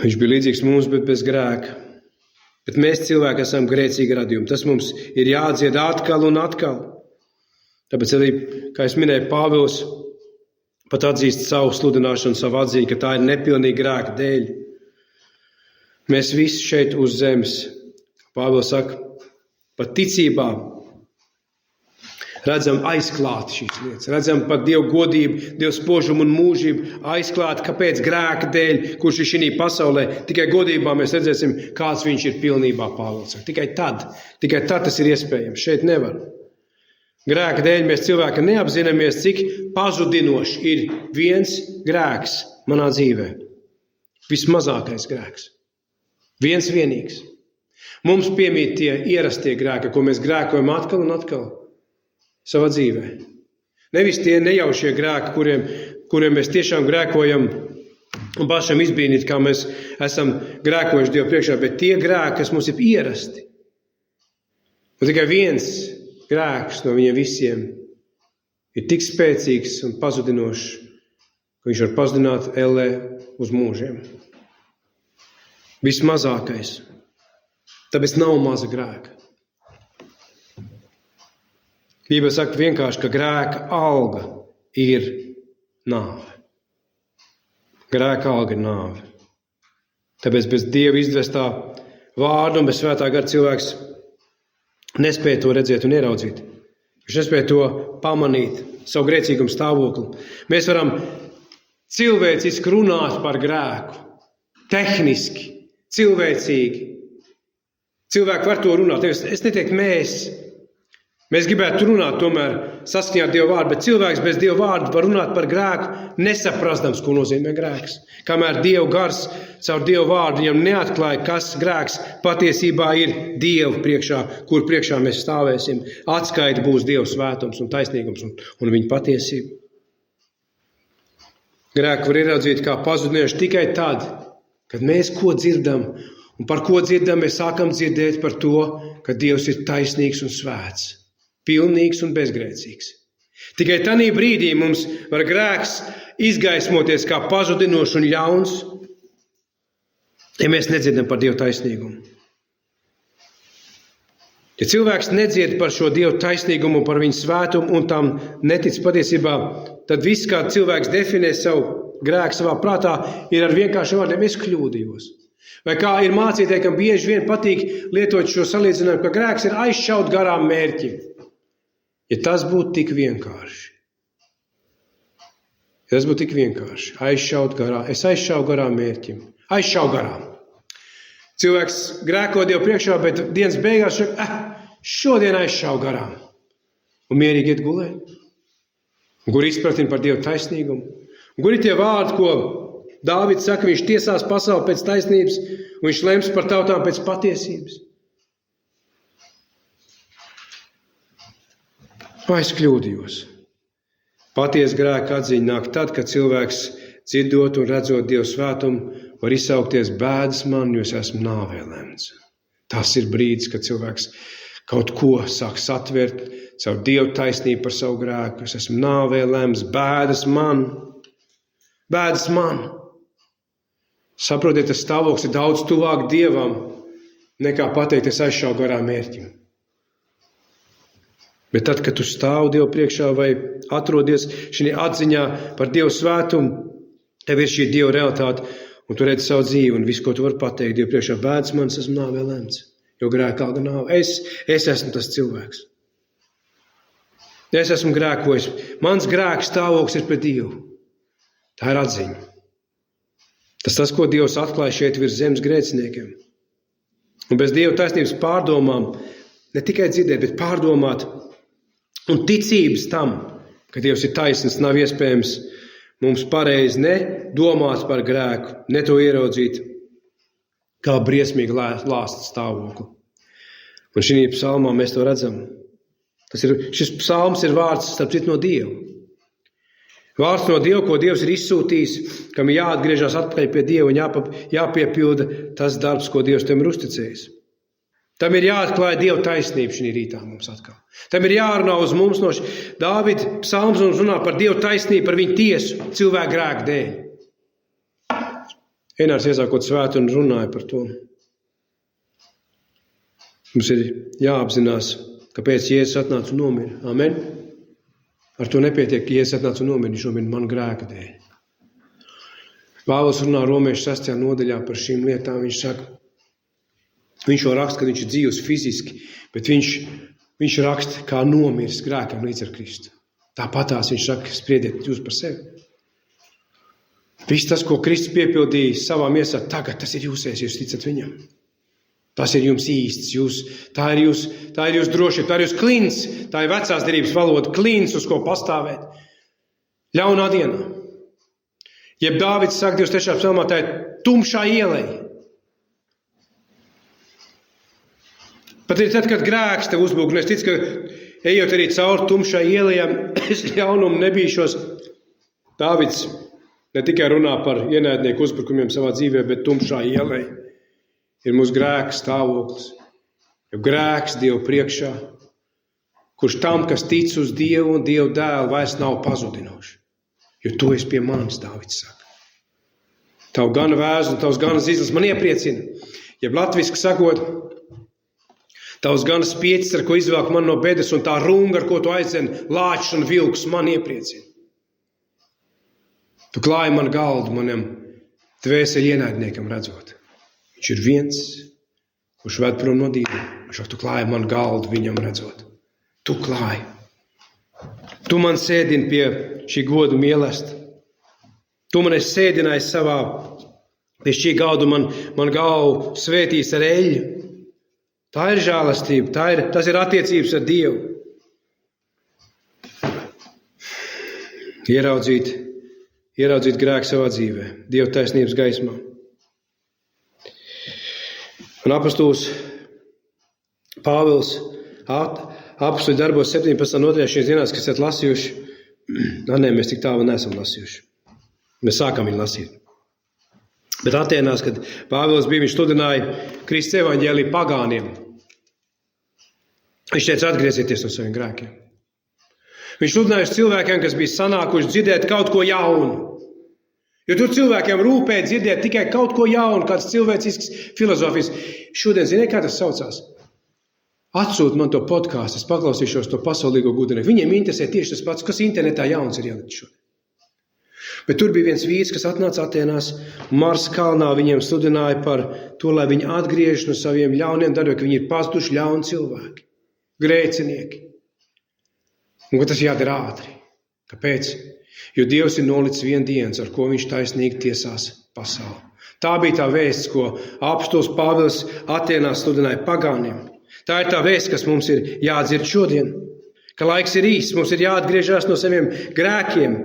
Viņš bija līdzīgs mums, bet bez grēka. Bet mēs cilvēki esam grēcīgi radījumi. Tas mums ir jāatdzied atkal un atkal. Tāpēc arī, kā es minēju, Pāvils pat atzīst savu sludināšanu, savu atziņu, ka tā ir nepilnīga grēka dēļ. Mēs visi šeit uz zemes, Pāvils saka, pat ticībā redzam aizklāti šīs lietas. Redzam pat Dievu godību, Dievu spožumu un mūžību aizklāti, kāpēc grēka dēļ, kurš ir šī pasaulē. Tikai godībā mēs redzēsim, kāds viņš ir pilnībā, Pāvils saka. Tikai tad tas ir iespējams. Šeit nevar. Grēka dēļ mēs cilvēki neapzināmies, cik pazudinoši ir viens grēks manā dzīvē. Vismazākais grēks. Viens vienīgs. Mums piemīt tie ierastie grēki, ko mēs grēkojam atkal un atkal savā dzīvē. Nevis tie nejaušie grēki, kuriem mēs tiešām grēkojam un pašam izbrīnīt, kā mēs esam grēkojuši Dievu priekšā, bet tie grēki, kas mums ir ierasti. Un tikai viens grēks no viņiem visiem ir tik spēcīgs un pazudinošs, ka viņš var pazudināt ellē uz mūžiem. Vismazākais. Tāpēc nav maza grēka. Bībele saka vienkārši, ka grēka alga ir nāve. Grēka alga ir nāve. Tāpēc bez Dieva izdvestā vārda un bez svētā gara cilvēks nespēja to redzēt un ieraudzīt. Viņš nespēja to pamanīt, savu grēcīgumu stāvokli. Mēs varam cilvēciski runāt par grēku, tehniski, cilvēcīgi. Cilvēki var to runāt. Es neteiktu mēs. Mēs gribētu runāt tomēr saskaņā ar Dieva vārdu, bet cilvēks bez Dieva vārda var runāt par grēku, nesaprastams, ko nozīmē grēks. Kamēr Dieva gars caur Dieva vārdu viņam neatklāja, kas grēks patiesībā ir Dieva priekšā, kur priekšā mēs stāvēsim. Atskaita būs Dieva svētums un taisnīgums un viņa patiesība. Grēku var ieraudzīt kā pazudinājuši tikai tad, kad mēs ko dzirdam, un par ko dzirdam, mēs sākam dzirdēt par to, ka Dievs ir taisnīgs un svēts. Pilnīgs un bezgrēcīgs. Tikai tanī brīdī mums var grēks izgaismoties kā pazudinošs un ļauns, ja mēs nedzirdam par Dieva taisnīgumu. Ja cilvēks nedzird par šo Dieva taisnīgumu, par viņa svētumu un tam netic patiesībā, tad viss, kā cilvēks definē savu grēku savā prātā, ir ar vienkāršiem vārdiem: es kļūdījos. Vai kā ir mācītāji, kam bieži vien patīk lietot šo salīdzinājumu, ka grēks ir aizšaut garām mērķim. Ja tas būtu tik vienkārši. Aizšaut garām. Es aizšauju garām mērķim. Aizšauju garām. Cilvēks grēko Dievu priekšā, bet dienas beigās šodien aizšauju garām. Un mierīgi iet gulēt. Kur izpratina par Dievu taisnīgumu. Kur ir tie vārdi, ko Dāvids saka, viņš tiesās pasauli pēc taisnības, un viņš lems par tautām pēc patiesības. Vai es kļūdījos? Patiesa grēka atziņa nāk tad, kad cilvēks dzirdot un redzot Dieva svētumu, var izsaukties: bēdas man, jo es esmu nāvē lemts. Tas ir brīdis, kad cilvēks kaut ko sāk satvert caur Dieva taisnību par savu grēku. Es esmu nāvē lemts, bēdas man. Bēdas man. Saprotiet, tas stāvoklis ir daudz tuvāk Dievam, nekā pateikt, es aizšauju garām mērķim. Bet tad, kad tu stāvi Dievu priekšā vai atrodies šī atziņā par Dievu svētumu, tev ir šī Dieva realitāte, un tu redzi savu dzīvi, un visu, ko tu vari pateikt Dievu priekšā: bēdas man, es esmu nāvē lemts, jo grēka alga nāve. Es esmu tas cilvēks. Es esmu grēkojis. Mans grēks stāvoklis ir pret Dievu. Tā ir atziņa. Tas, ko Dievs atklāja šeit virs zemes grēciniekiem. Un bez Dieva taisnības pārdomām, ne tikai dzirdēt, bet pārdomāt un ticības tam, ka Dievs ir taisns, nav iespējams mums pareizi ne domāt par grēku, ne to ieraudzīt kā briesmīgi lāsta stāvokli. Un šī psalmā mēs to redzam. Šis psalms ir vārds, starp citu, no Dieva. Vārds no Dieva, ko Dievs ir izsūtījis, kam ir jāatgriežas atpakaļ pie Dieva un jāpiepilda tas darbs, ko Dievs tam ir uzticējis. Tam ir jāatklāja Dieva taisnība šī rītā mums atkal. Tam ir jārunā uz mums no Dāvida psalms un runā par Dieva taisnību, par viņa tiesu cilvēku grēku dēļ. Enārs iesākot svētu un runāja par to. Mums ir jāapzinās, kāpēc Jēzus atnāca un nomira. Amen. Ar to nepietiek, ka Jēzus atnāca un nomira, viņš nomira manu grēku dēļ. Pāvils runā Romiešu 6. nodaļā par šīm lietām. Viņš saka, viņš jau raksta, ka viņš ir dzīvs fiziski, bet viņš raksta, kā nomiris grēkam līdz ar Kristu. Tāpatās viņš saka, spriediet jūs par sevi. Viss tas, ko Kristus piepildīja savā miesā, tagad tas ir jūsēs, jūs ticat viņam. Tas ir jums īsts, tā ir jūs drošība, tā ir jūs klints, tā ir vecās derības valoda, klints, uz ko pastāvēt. Ļaunā dienā. Jeb Dāvids saka 23. psalmā, tā ir tumšā ieleja. Pat ir tad, kad grēks tev uzbrūk, un es ticu, ka ejot arī cauri tumšai ielejām, es ļaunumu nebīšos. Dāvids ne tikai runā par ienaidnieku uzbrukumiem savā dzīvē, bet tumšā ieleja ir mūsu grēka stāvoklis. Jo grēks Dievu priekšā, kurš tam, kas tic uz Dievu un Dievu dēlu, vairs nav pazudinoši. Jo tu esi pie manis, Dāvids saka. Tavu gana vēzu un tavs gana zīslis man iepriecina. Jeb latviski sakot, Tavs gan spieķis, ar ko izvelk man no bedres, un tā runga, ar ko tu aizdzen lāčus un vilkus, man iepriecina. Tu klāji man galdu manam dvēseli ienaidniekam redzot. Viņš ir viens, kurš ved prom no dieva. Tu klāji man galdu viņam redzot. Tu klāji. Tu man sēdini pie šī godu mīlesta. Tu man esi sēdinājis savā, pie šī galdu man galvu svētīs ar eļļu. Tā ir žēlastība, tas ir attiecības ar Dievu. Ieraudzīt grēku savā dzīvē, Dieva taisnības gaismā. Un apostols Pāvils apostoļu darbos 17. nodaļā šīs dienās, kas esat lasījuši, mēs tik tālu neesam lasījuši. Mēs sākam viņu lasīt. Bet Atēnās, kad Pāvils bija, viņš sludināja Kristus evaņģēliju pagāniem. Viņš teica, atgriezieties no saviem grēkiem. Viņš sludināja uz cilvēkiem, kas bija sanākuši dzirdēt kaut ko jaunu. Jo tur cilvēkiem rūpēja dzirdēt tikai kaut ko jaunu, kāds cilvēcisks filozofijas. Šodien, ziniet, kā tas saucās? Atsūt man to podkāstu, es paklausīšos to pasaulīgo gudrību. Viņiem interesē tieši tas pats, kas internetā jauns ir ielikt šodien. Bet tur bija viens vīrs, kas atnāca Atēnās, Mars kalnā viņiem sludināja par to, lai viņi atgriežas no saviem ļauniem darbiem, ka viņi ir pazuduši ļauni cilvēki, grēcinieki. Un ka tas jādara ātri. Kāpēc? Jo Dievs ir nolicis vienu dienu, ar ko viņš taisnīgi tiesās pasauli. Tā bija tā vēsts, ko apostols Pāvils Atēnās sludināja pagāniem. Tā ir tā vēsts, kas mums ir jādzird šodien. Ka laiks ir īsts, mums ir jāatgriežas no saviem grēkiem,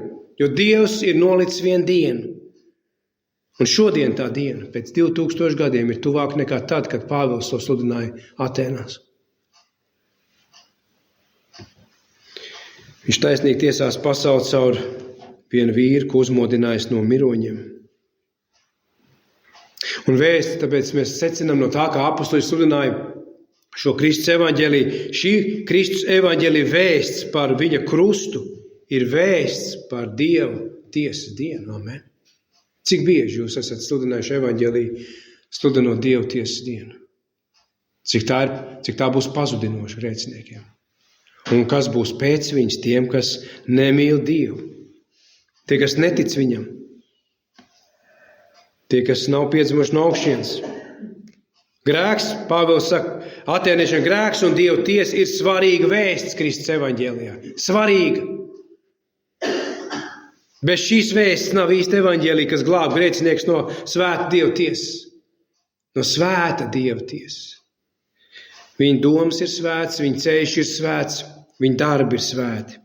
jo Dievs ir nolicis vienu dienu. Un šodien tā diena, pēc 2000 gadiem, ir tuvāk nekā tad, kad Pāvils to sludināja Atēnās. Viņš taisnīgi tiesās pasauli caur vienu vīru, ko uzmodinājis no miroņiem. Un vēsti, tāpēc mēs secinām no tā, kā apostoļi sludināja šo Kristus evaņģēliju. Šī Kristus evaņģēlija vēsts par viņa krustu ir vēsts par Dievu tiesas dienu. Amen. Cik bieži jūs esat sludinājuši evaņģēliju, sludinot Dievu tiesas dienu? Cik tā būs pazudinoša grēciniekiem? Un kas būs pēc viņas tiem, kas nemīl Dievu? Tie, kas netic viņam. Tie, kas nav piedzimuši no augšienes. Grēks, Pāvils saka, atēniešiem grēks un Dieva tiesa ir svarīga vēsts Kristus evaņģēlijā. Svarīga. Bez šīs vēsts nav īsta evaņģēlija, kas glāb grēcinieks no svēta Dieva tiesas. No svēta Dieva tiesas. Viņa domas ir svēts, viņa ceļš ir svēts, viņa darbi ir svēti.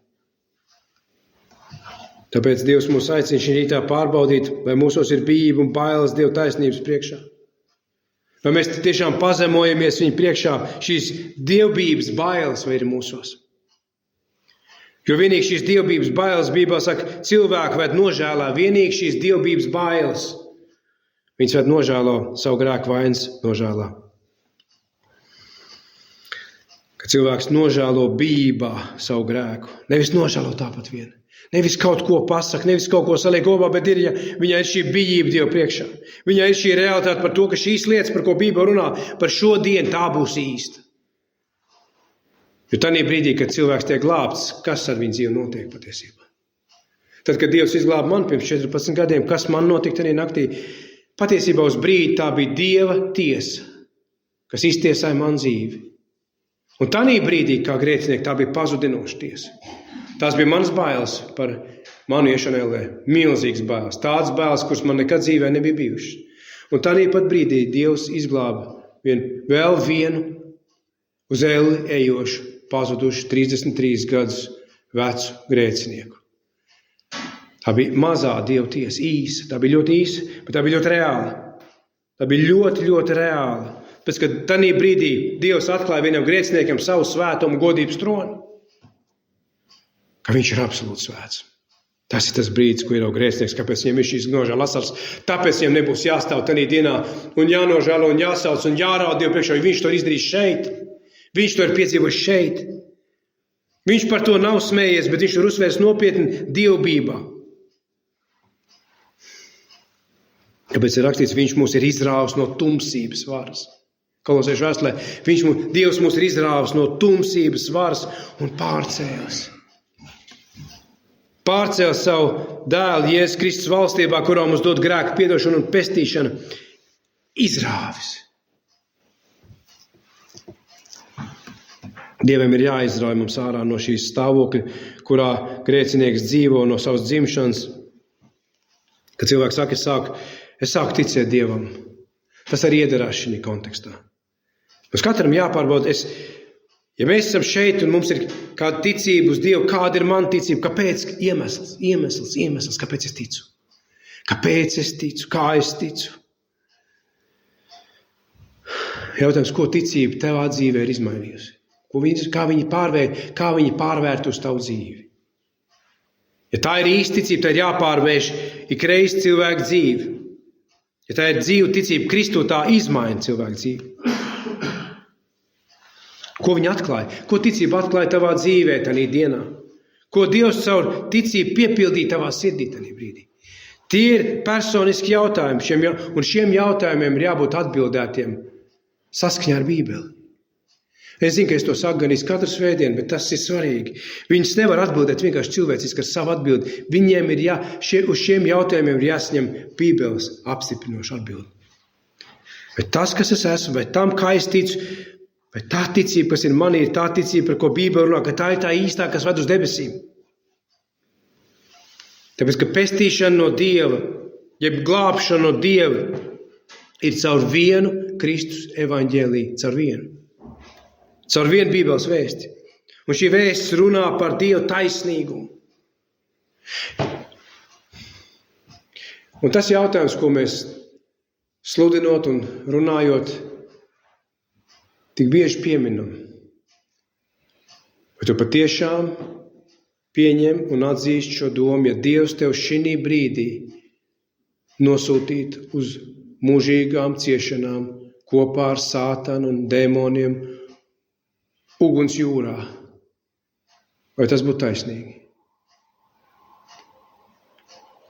Tāpēc Dievs mūs aicina šī rītā pārbaudīt, vai mūsos ir bijība un bailes Dieva taisnības priekšā. Vai mēs tiešām pazemojamies viņa priekšā, šīs dievbības bailes vai ir mūsos. Jo vienīgi šīs dievbības bailes, Bībelē saka, cilvēku ved nožēlā, vienīgi šīs dievbības bailes. Viņas ved nožēlo savu grēku vainas nožēlā. Kad cilvēks nožēlo bijībā savu grēku, nevis nožēlo tāpat vien. Nevis kaut ko pasaka, nevis kaut ko saliek kopā, bet viņai ir šī bijība Dieva priekšā. Viņai ir šī realitāte par to, ka šīs lietas, par ko Bībele runā, par šo dienu tā būs īsta. Jo tajā brīdī, kad cilvēks tiek glābts, kas ar viņu dzīvi notiek patiesībā? Tad, kad Dievs izglāba man pirms 14 gadiem, kas man notika tajā naktī? Patiesībā uz brīdi tā bija Dieva tiesa, kas iztiesāja man dzīvi. Un tajā brīdī, kā grēcinieki, tā bija pazudinoša tiesa. Tās bija manas bailes par manu iešanu ellē. Milzīgas bailes. Tādas bailes, kuras man nekad dzīvē nebija bijušas. Un tādā pat brīdī Dievs izglāba vēl vienu uz elli ejošu, pazudušu 33 gadus vecu grēcinieku. Tā bija mazā Dieva tiesa, īsa. Tā bija ļoti īsa, bet tā bija ļoti reāla. Tā bija ļoti, ļoti reāla. Pēc, kad tādā brīdī Dievs atklāja vienam grēciniekam savu svētumu godības troni, ka viņš ir absolūti svēts. Tas ir tas brīdis, ko ir grēcinieks, kāpēc viņam ir šīs nožēla asaras. Tāpēc viņam nebūs jāstāv tādā dienā un jānožēlo un jāsauc un jāraud Dievu priekšā, jo viņš to izdarīs šeit. Viņš to ir piedzīvojis šeit. Viņš par to nav smējies, bet viņš ir uzsvērs nopietni dievbībā. Kāpēc ir rakstīts, viņš mūs ir izrāvis no tumsības varas. Kolosiešu vēstulē, Dievs mūs ir izrāvis no tumsības varas un pārcēlis. Pārcēlis savu dēlu Jēzus Kristus valstībā, kurā mums dod grēku piedošanu un pestīšanu. Izrāvis. Dievam ir jāizrauj mums ārā no šīs stāvokļa, kurā grēcinieks dzīvo no savas dzimšanas. Kad cilvēks saka, es sāku ticēt Dievam. Tas arī iedarās šī kontekstā. Mums katram jāpārbauda, ja mēs esam šeit un mums ir kāda ticība uz Dievu, kāda ir mana ticība, kāpēc? Iemesls, kāpēc es ticu? Kāpēc es ticu? Kā es ticu? Jautājums, ko ticība tevā dzīvē ir izmainījusi? Kā viņi pārvērt uz tavu dzīvi? Ja tā ir īsta ticība, tad ir jāpārvērš ikreiz cilvēku dzīvi. Ja tā ir dzīva ticība Kristu, tā izmaina cilvēku dzīvi. Ko viņi atklāja? Ko ticība atklāja tavā dzīvē tajā dienā? Ko Dievs caur ticību piepildīja tavā sirdī tajā brīdī? Tie ir personiski jautājumi, un šiem jautājumiem ir jābūt atbildētiem saskaņā ar Bībeli. Es zinu, ka es to saku gan katru svētdienu, bet tas ir svarīgi. Viņus nevar atbildēt vienkārši cilvēciski ar savu atbildi. Viņiem ir uz šiem jautājumiem ir jāsaņem Bībeles apstiprinoša atbildi. Vai tas, kas es esmu, vai tam, kā es ticu, vai tā ticība, kas ir manī, ir tā ticība, par ko Bībele runā, ka tā ir tā īstā, kas ved uz debesīm. Tāpēc, ka pestīšana no Dieva, jeb glābšana no Dieva, ir caur vienu Kristus evaņģēliju, caur vienu Bībeles vēsti. Un šī vēsts runā par Dieva taisnīgumu. Un tas jautājums, ko mēs sludinot un runājot, tik bieži pieminam. Vai tu patiešām pieņem un atzīst šo domu, ja Dievs tev šī brīdī nosūtīt uz mūžīgām ciešanām kopā ar Sātanu un dēmoniem uguns jūrā? Vai tas būtu taisnīgi?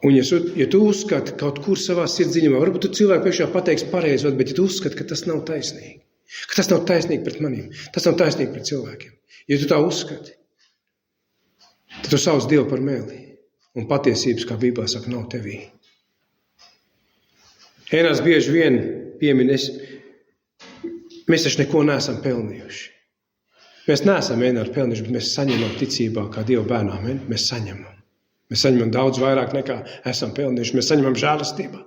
Un ja tu uzskati kaut kur savā sirdsdziļumā, varbūt tu cilvēku priekšā pateiks pareizi, bet ja tu uzskati, ka tas nav taisnīgi, ka tas nav taisnīgi pret maniem, tas nav taisnīgi pret cilvēkiem, ja tu tā uzskati, tad tu sauc Dievu par meli. Un patiesības, kā Bībelē saka, nav tevī. Ēnās bieži vien piemin, mēs taču neko neesam pelnījuši. Mēs neesam vienmēr pelnījuši, bet mēs saņemam ticībā, kā Dieva bērnām. Mēs saņemam. Mēs saņemam daudz vairāk nekā esam pelnījuši. Mēs saņemam žēlastībā.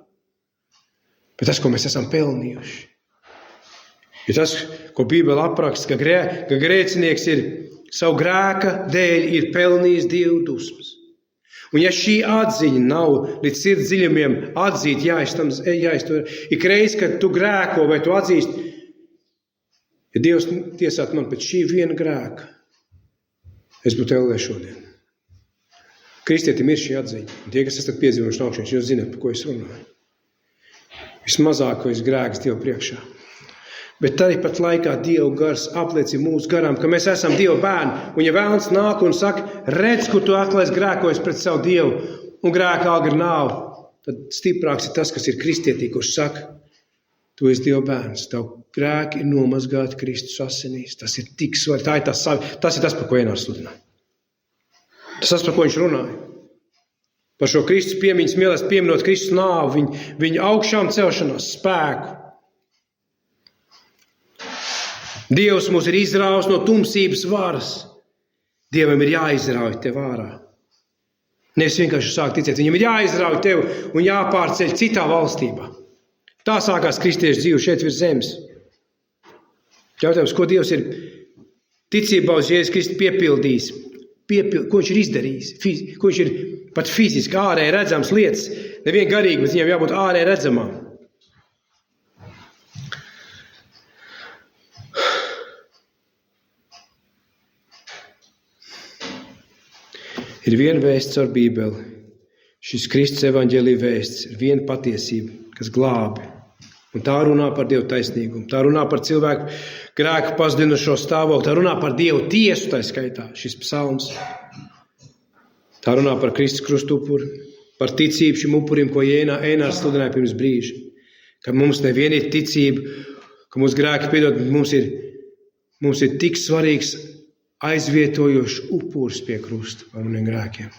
Bet tas, ko mēs esam pelnījuši, ir tas, ko Bībele apraksta, ka grēcinieks ir savu grēka dēļ ir pelnījis Dievu dusmas. Un ja šī atziņa nav līdz sirds dziļumiem atzīt, jāiztur. Ikreiz, kad tu grēko vai tu atzīst, ja Dievs tiesāt man pēc šī viena grēka, es būtu ellē šodien. Kristietim ir šī atziņa. Un tie, kas esat piedzīvojuši no augšas, jūs zināt, par ko es runāju. Vismazākais grēks Dievu priekšā. Bet tāpat laikā Dieva gars apliecina mūsu garām, ka mēs esam Dieva bērni. Un ja vēlns nāk un saka, redz, kur tu aklais grēkojas pret savu Dievu un grēka alga ir nāve, tad stiprāks ir tas, kas ir kristietī, kurš saka, tu esi Dieva bērns, tavu grēki ir nomazgāti Kristus asinīs. Tas ir tik svarīgi. Tas ir tas, par ko Ēnārs sludināja. Tas, par ko viņš runāja. Par šo Kristus piemiņas mīlestību, pieminot Kristus nāvi, viņa augšām celšanās spēku. Dievs mūs ir izrāvis no tumsības varas. Dievam ir jāizrauj tev ārā. Nevis vienkārši sāk ticēt. Viņam ir jāizrauj tev un jāpārceļ citā valstībā. Tā sākās kristiešu dzīve šeit virs zemes. Jautājums, ko Dievs ir ticībā uz Jēzus Kristu piepildījis? Ko viņš ir izdarījis? Ko viņš ir pat fiziski ārēji redzams lietas? Nevien garīgi, bet viņam jābūt ārēji redzamām. Ir viena vēsts ar Bībeli. Šis Kristus evaņģēlija vēsts ir viena patiesība, kas glābi. Un tā runā par Dievu taisnīgumu. Tā runā par cilvēku grēku pazudušo stāvokli. Tā runā par Dievu tiesu, tā skaitā šis psalms. Tā runā par Kristus krustu upuri, par ticību šim upurim, ko Ēnārs sludināja pirms brīža. Ka mums nevien ir ticība, ka mūsu grēki piedod, mums ir tik svarīgs aizvietojošs upuris pie krusta par maniem grēkiem.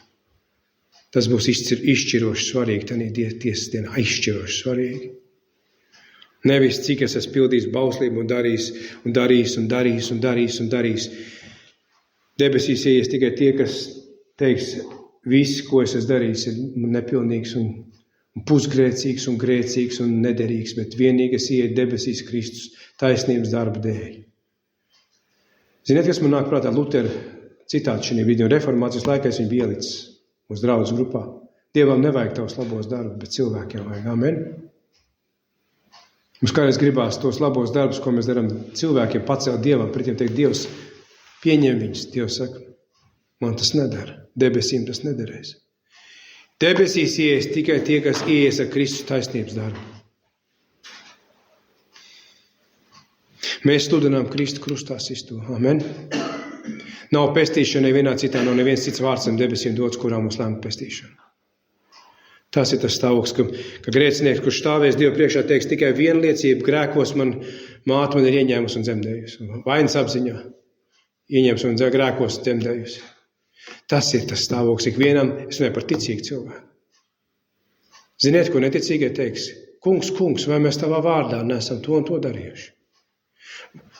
Tas būs izšķiroši svarīgi, tādā tiesas dienā, izšķiroši svarīgi. Nevis, cik es esmu pildījis bauslību un darījis. Debesīs ieies tikai tie, kas teiks, viss, ko es esmu darījis, ir nepilnīgs un pusgrēcīgs un grēcīgs un nederīgs, bet vienīgi es ieeju debesīs Kristus taisnības darba dēļ. Ziniet, kas man nāk prātā? Lutera citāts šajā video. Reformācijas laikā es viņu bija ielicis mūsu draudzes grupā. Dievam nevajag tavus labos darbus, bet cilvēkiem vajag. Amen. Mums kādreiz gribās tos labos darbus, ko mēs darām cilvēkiem, pacelt Dievam, pretiem teikt, Dievs pieņem viņus. Dievs saka, man tas nedara. Debesīm tas nederēs. Debesīs ieies tikai tie, kas ieies ar Kristus taisnības darbu. Mēs sludinām Kristu krustā sisto. Amen. Nav pestīšana nevienā citā, nav neviens cits vārds zem debesīm dots, kurā mums lēma pestīšana. Tas ir tas stāvoklis, ka grēcinieks, kurš stāvēs Dievu priekšā, teiks tikai vienu liecību, grēkos māte man ir ieņēmusi un dzemdējusi. Vainas apziņā ieņēmusi un grēkos dzemdējusi. Tas ir tas stāvoklis ikvienam, es runāju par ticīgu cilvēku. Ziniet, ko neticīgie teiks? Kungs, vai mēs tavā vārdā neesam to un to darījuši?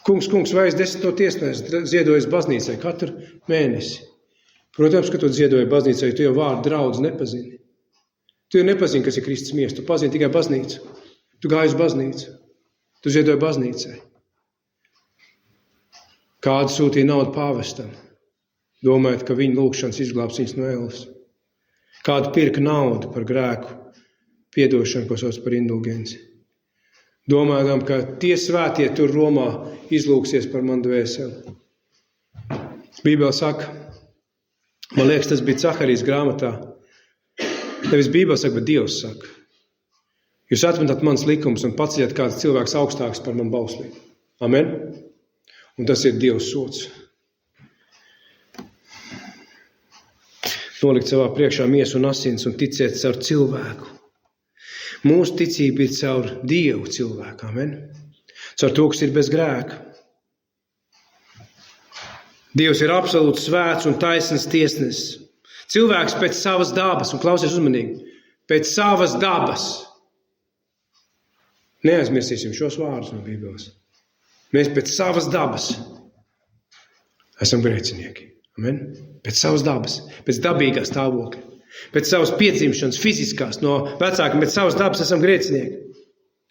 Kungs, vai es 10 tiesnēs ziedojis baznīcai katru mēnesi? Protams, ka tu ziedoji baznīcai, tu jau vārdu draudz nepazini. Tu jau nepazini, kas ir Kristus miesa, tu pazini tikai baznīcu. Tu gāji uz baznīcu, tu ziedoji baznīcai. Kādu sūtīja naudu pāvestam, domājot, ka viņa lūgšanas izglābs viņus no ēles. Kādu pirka naudu par grēku piedošanu, ko sauc par indulgenci. Domājot, ka tie svētie tur Romā izlūksies par manu dvēseli. Bībele saka, man liekas, tas bija Caharijas grāmatā. Nevis Bībele saka, bet Dievs saka. Jūs atmetat mans likums un paceļat kāds cilvēks augstāks par man bauslību. Amen. Un tas ir Dievs sots. Nolikt savā priekšā miesu un asins un ticēt caur cilvēku. Mūsu ticība ir caur Dievu cilvēku. Amen. Caur to, kas ir bez grēka. Dievs ir absolūti svēts un taisns tiesnesis. Cilvēks pēc savas dabas, un klausies uzmanīgi, pēc savas dabas. Neaizmirsīsim šos vārdus no Bībeles. Mēs pēc savas dabas esam grēcinieki. Amen? Pēc savas dabas, pēc dabīgā stāvokļa, pēc savas piedzimšanas, fiziskās, no vecākiem, pēc savas dabas esam grēcinieki.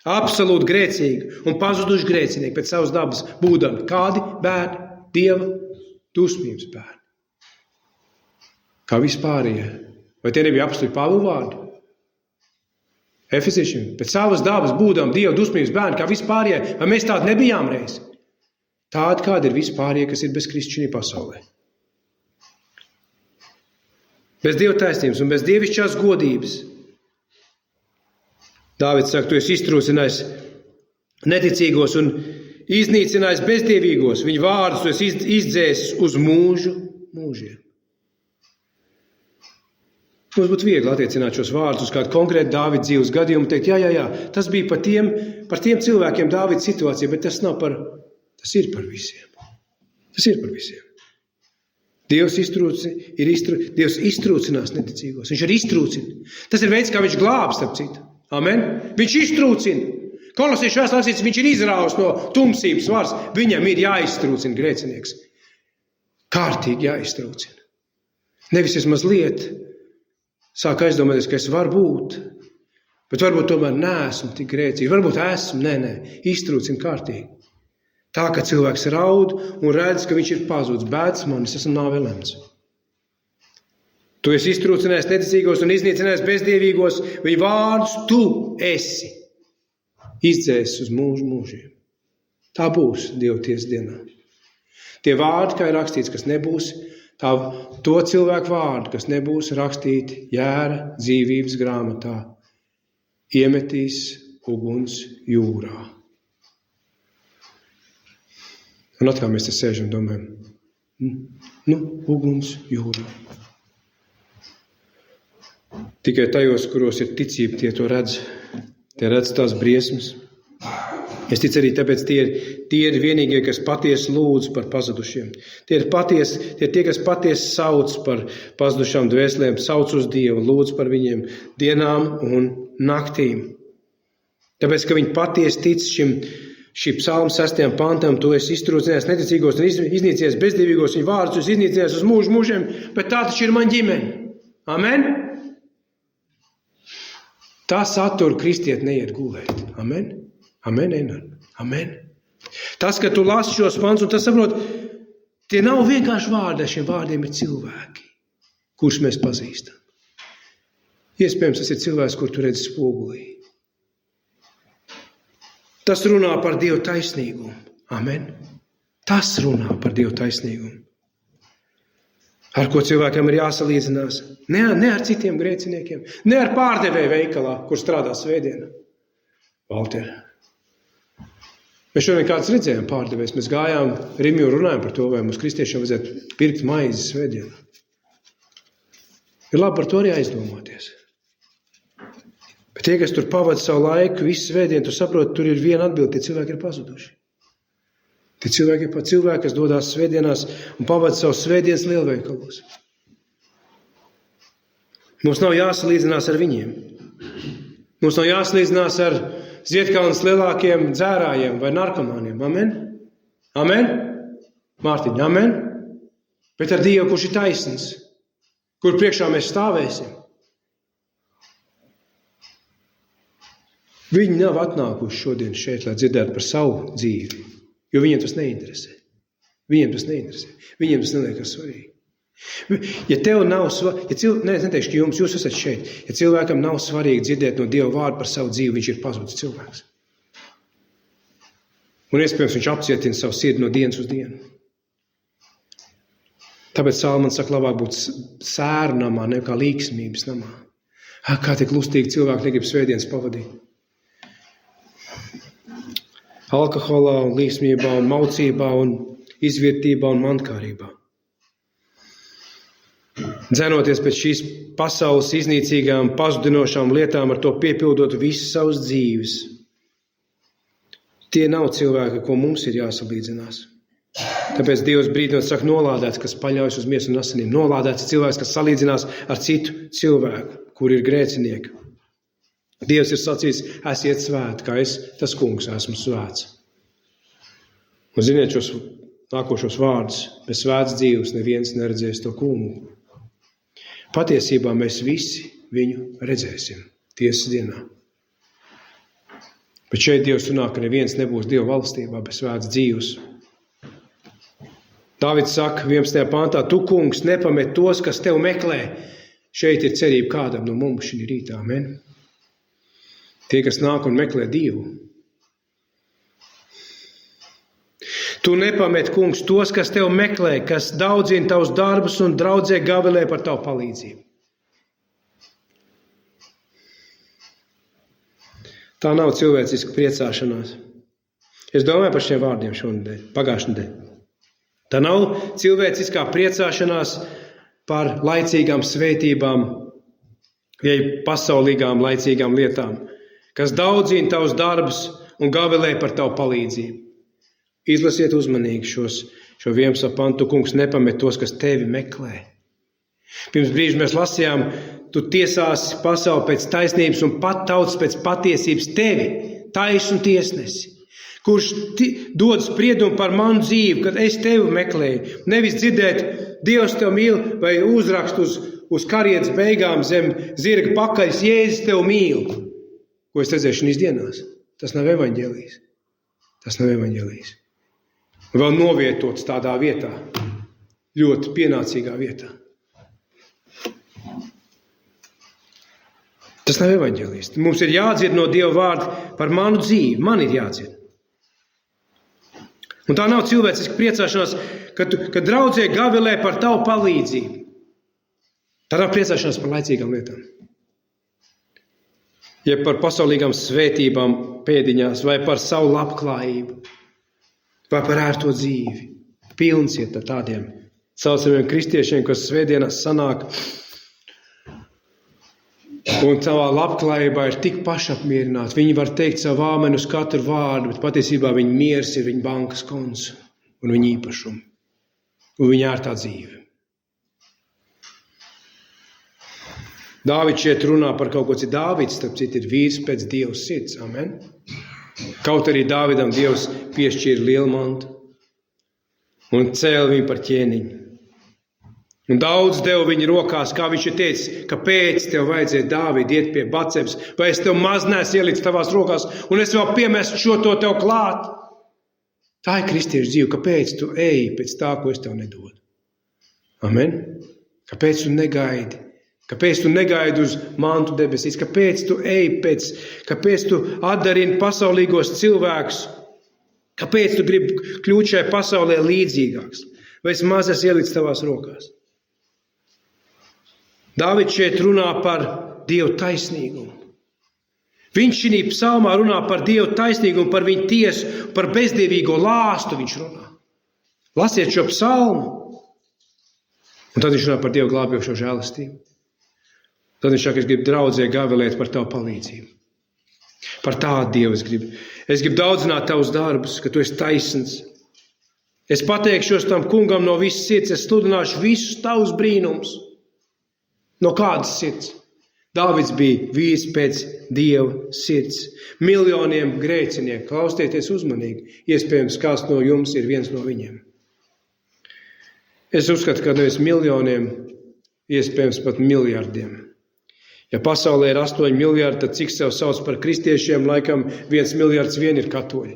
Absolūti grēcīgi un pazuduši grēcinieki pēc savas dabas būdami. Kādi bērni? Dieva dusmības bērni. Kā vispārējie. Vai tie nebija apstuli Pāvila vārdi? Efesiešiem. Pēc savas dabas būdam Dieva dusmības bērni, kā vispārējie. Vai mēs tādi nebijām reiz? Tādi, kādi ir vispārējie, kas ir bez Kristus šajā pasaulē. Bez Dieva taisnības un bez dievišķās godības. Dāvids saka, tu esi iztrūcinājis neticīgos un iznīcinājis bezdievīgos. Viņa vārdus tu esi izdzēsis uz mūžiem. Mums būtu viegli attiecināt šos vārdus uz kādu konkrētu Dāvida dzīves gadījumu un teikt, jā, tas bija par tiem cilvēkiem Dāvida situācija, bet tas ir par visiem. Tas ir par visiem. Dievs iztrūcinās neticīgos. Viņš arī iztrūcina. Tas ir veids, kā viņš glābs, starp citu. Amen. Viņš iztrūcina. Kolosiešu vēstulē viņš ir izrāvis no tumsības varas. Viņam ir jāiztrūcina grēcinieks. Kārtīgi jāiztrūcina. Nevis es mazliet sāk aizdomāties, ka es varu būt, bet varbūt tomēr neesmu tik grēcīgs. Varbūt esmu, nē, iztrūcina kārtīgi. Tā, ka cilvēks raud un redz, ka viņš ir pazudis. Bēdz man, es esmu nāvē lemts. Tu esi iztrūcinājis neticīgos un iznīcinājis bezdievīgos, viņa vārdus tu esi izdzēsis uz mūžiem. Tā būs Dieva tiesas dienā. Tie vārdi, kā ir rakstīts, kas nebūs, to cilvēku vārdu, kas nebūs rakstīti jēra dzīvības grāmatā, iemetīs uguns jūrā. Un atkal mēs te sēžam un domājam, uguns jūrā. Tikai tajos, kuros ir ticība, tie to redz. Tie redz tās briesmas. Es ticu arī tāpēc tie ir vienīgie, kas patiesi lūdz par pazudušiem. Tie ir tie, kas patiesi sauc par pazudušām dvēselēm, sauc uz Dievu, lūdz par viņiem dienām un naktīm. Tāpēc, ka viņi patiesi tic šī psalma 6. pantam, tu esi iztrūcinājis neticīgos un iznīcinājies bezdīvīgos, viņu vārdus esi iznīcinājies uz mūžiem, bet tā taču ir man ģimene. Amen? Tā satura kristieti neiet gulēt. Amen? Amen, Einar. Amen. Tas, ka tu lasi šos pants, un tas saprot, tie nav vienkārši vārdi, šiem vārdiem ir cilvēki, kurus mēs pazīstam. Iespējams, tas ir cilvēks, kur tu redzi spogulī. Tas runā par Dievu taisnīgumu. Amen. Tas runā par Dievu taisnīgumu. Ar ko cilvēkam ir jāsalīdzinās. Ne ar citiem grēciniekiem, ne ar pārdevēju veikalā, kur strādā svētdienā. Valter. Mēs šodien kāds redzējām pārdevējs. Mēs gājām Rimi un runājām par to, vai mums kristiešiem vajadzētu pirkt maizi svētdienā. Ir labi par to arī aizdomāties. Bet tie, kas tur pavada savu laiku, visu svētdienu, tu saproti, tur ir viena atbilde, tie cilvēki ir pazuduši. Tie cilvēki ir cilvēki, kas dodās svētdienās un pavada savu svētdienas lielveikalos. Mums nav jāsalīdzinās ar viņiem. Mums nav jāsalīdzinās ar Ziedkalnas lielākiem dzērājiem vai narkomāniem. Amen? Amen? Mārtiņ, amen? Bet ar Dievu, kurš ir taisns, kur priekšā mēs stāvēsim. Viņi nav atnākuši šodien šeit, lai dzirdētu par savu dzīvi, jo viņiem tas neinteresē. Viņiem tas neliekas svarīgi. Ja tev nav svarīgi, neteikšu, ka jūs esat šeit, ja cilvēkam nav svarīgi dzirdēt no Dieva vārdu par savu dzīvi, viņš ir pazudis cilvēks. Un iespējams viņš apcietina savu sirdi no dienas uz dienu. Tāpēc Salmans saka, labāk būt sēru namā, nekā līksmības namā. Kā tik lustīgi cilvēki negrib svētdienas pavadīt. Alkoholā, un līksmībā, un maucībā, un izvērtībā un mankārībā. Dzenoties pēc šīs pasaules iznīcīgām, pazudinošām lietām, ar to piepildot visas savas dzīves. Tie nav cilvēki, ko mums ir jāsalīdzinās. Tāpēc Dievs brīdinot saka nolādēts, kas paļaujas uz miesu un asinīm. Nolādēts cilvēks, kas salīdzinās ar citu cilvēku, kur ir grēcinieki. Dievs ir sacījis, esiet svēti, kā es, tas kungs, esmu svēts. Un ziniet šos nākošos vārdus, bez svētas dzīves neviens neredzēs to kungu. Patiesībā mēs visi viņu redzēsim tiesas dienā. Bet šeit Dievs runā, ka neviens nebūs Dieva valstībā bez svētas dzīves. Dāvids saka 11. pantā, tu, kungs, nepamet tos, kas tev meklē. Šeit ir cerība kādam no mums šī rītā. Amen. Tie, kas nāk un meklē Dievu. Tu nepamet, kungs, tos, kas tev meklē, kas daudzina tavus darbus un draudzē gavilē par tavu palīdzību. Tā nav cilvēciska priecāšanās. Es domāju par šiem vārdiem šonadēļ, pagājušajā nedēļā. Tā nav cilvēciskā priecāšanās par laicīgām svētībām, vai pasaulīgām laicīgām lietām, kas daudzina tavus darbus un gavilē par tavu palīdzību. Izlasiet uzmanīgi šo 11. pantu, kungs, nepamet tos, kas tevi meklē. Pirms brīža mēs lasījām, tu tiesāsi pasauli pēc taisnības un pat tautas pēc patiesības tevi, taisnu tiesnesi, kurš dod spriedumu par manu dzīvi, kad es tevi meklēju. Nevis dzirdēt, Dievs tev mīl, vai uzrakst uz karietas beigām zem zirga pakaļas, Jēzus tev mīl. Ko es redzēju šīs dienās? Tas nav evaņģēlijs. Tas nav evaņģēlijs. Vēl novietots tādā vietā, ļoti pienācīgā vietā. Tas nav evaņģēlijs. Mums ir jādzird no Dieva vārda par manu dzīvi. Man ir jādzird. Un tā nav cilvēciska priecāšanās, kad draudzē gavilē par tavu palīdzību. Tā nav priecāšanās par laicīgām lietām. Ja par pasaulīgām svētībām pēdiņās, vai par savu labklājību, vai par ērto dzīvi. Pilns ir tādiem saucamiem kristiešiem, kas svētdienās sanāk. Un savā labklājībā ir tik pašapmierināti. Viņi var teikt savu āmeni uz katru vārdu, bet patiesībā viņa miers ir viņa bankas konts un viņa īpašumi. Un viņa ērtā dzīve. Dāvids šeit runā par kaut ko citu. Dāvids, starp citu, ir vīrs pēc Dieva sirds. Amen. Kaut arī Dāvidam Dievs piešķīra lielu mantu un cēla viņu par ķēniņu. Un daudz deva viņa rokās, kā viņš ir teicis, kāpēc tev vajadzēja, Dāvid, iet pie Bacebas, vai es tev maz neesmu ielicis tavās rokās, un es vēl piemestu šo to tev klāt. Tā ir kristiešu dzīve. Kāpēc tu eji pēc tā, ko es tev nedodu? Amen? Kāpēc tu negaidi? Kāpēc tu negaidi uz mantu debesīs? Kāpēc tu eji kāpēc tu atdarini pasaulīgos cilvēkus? Kāpēc tu gribi kļūt šai pasaulē līdzīgāks? Vai es maz esmu ielicis tavās rokās? Dāvids šeit runā par Dievu taisnīgumu. Viņš šī psalmā runā par Dievu taisnīgumu, par viņu tiesu, par bezdievīgo lāstu viņš runā. Lasiet šo psalmu. Un tad viņš runā par Dievu glābjošo žēlastību. Tad viņš saka, es gribu draudzē gavilēt par tavu palīdzību. Par tādu Dievu es gribu. Es gribu daudzināt tavus darbus, ka tu esi taisns. Es pateikšos tam kungam no visas sirds, es sludināšu visus tavus brīnumus. No kādas sirds? Dāvids bija vīrs pēc Dieva sirds. Miljoniem grēcinieku. Klausieties uzmanīgi. Iespējams, kāds no jums ir viens no viņiem. Es uzskatu, ka nevis miljoniem, iespējams pat miljardiem. Ja pasaulē ir 8 miljardi, tad cik sev sauc par kristiešiem, laikam 1 miljards vien ir katoļi.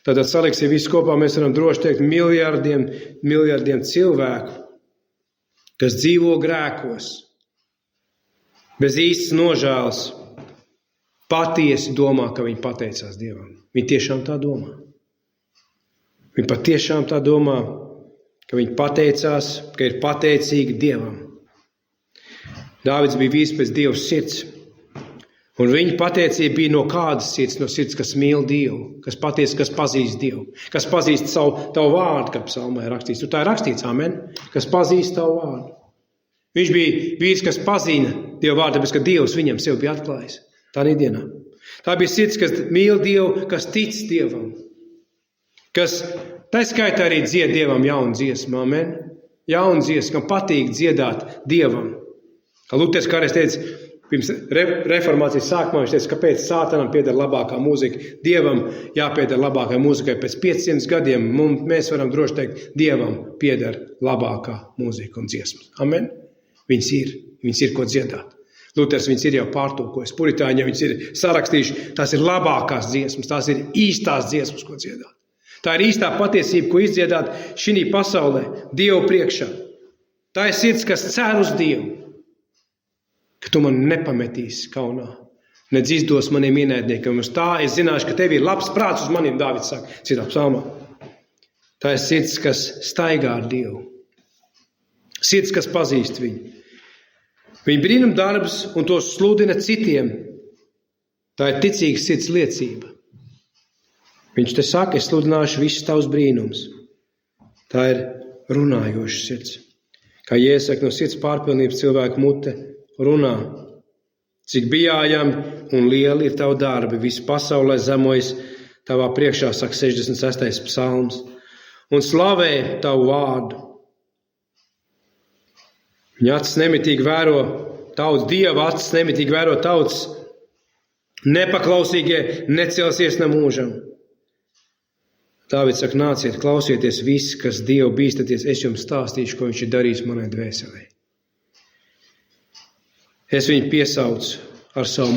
Tātad saliksim visu kopā, mēs varam droši teikt miljardiem cilvēku, kas dzīvo grēkos, bez īstas nožēlas, patiesi domā, ka viņi pateicās Dievam. Viņi tiešām tā domā. Viņi patiešām tā domā, ka viņi pateicās, ka ir pateicīgi Dievam. Dāvids bija vīrs pēc Dieva sirds. Un viņa pateicība bija no kādas sirds? No sirds, kas mīl Dievu, kas patiesi, kas pazīst Dievu, kas pazīst tavu vārdu, kā psalmā ir rakstīts. Tur tā ir rakstīts, amen, kas pazīst tavu vārdu. Viņš bija vīrs, kas pazina Dievu vārdu, tāpēc, ka Dievs viņam sev bija atklājis tādā dienā. Tā bija sirds, kas mīl Dievu, kas tic Dievam, kas tā skaitā arī dzied Dievam jaunu dziesmu, amen. Jaunu dziesmu, kam patīk dziedāt Dievam. Kā Luters kādreiz teica, pirms reformācijas sākumā, viņš teica, kāpēc Sātanam pieder labākā mūzika. Dievam jāpieder labākai mūzikai. Pēc 500 gadiem mēs varam droši teikt, Dievam pieder labākā mūzika un dziesmas. Amen. Viņas ir ko dziedāt. Luters viņas ir jau pārtulkojis. Puritāņi viņas ir sarakstījuši. Tās ir labākās dziesmas, tās ir īstās dziesmas, ko dziedāt. Tā ir īstā patiesība, ko izdziedāt šī pasaulē, Dievu priekšā. Tā ir sirds, kas cer uz Dievu. Ka tu man nepametīsi kaunā, nedz izdos maniem ienaidniekiem. Uz tā es zināšu, ka tev ir labs prāts uz maniem, Dāvids saka, citā psalmā. Tā ir sirds, kas staigā ar Dievu. Sirds, kas pazīst viņu. Viņa brīnum darbus un tos sludina citiem. Tā ir ticīga sirds liecība. Viņš te saka, es sludināšu visus tavus brīnumus. Tā ir runājoša sirds. Kā Jēzus no sirds pārpilnības cilvēku mute runā, cik bijājami un lieli ir tavi darbi, visu pasaulē zemojas tavā priekšā, saka 66. psalms, un slavē tavu vārdu. Viņa acis nemitīgi vēro tautas, Dieva acis nemitīgi vēro tautas, nepaklausīgie necelsies ne mūžam. Dāvids saka, nāciet, klausieties visi, kas Dievu bīstaties, es jums stāstīšu, ko viņš ir darījis manai dvēselē. Es viņu piesaucu ar savu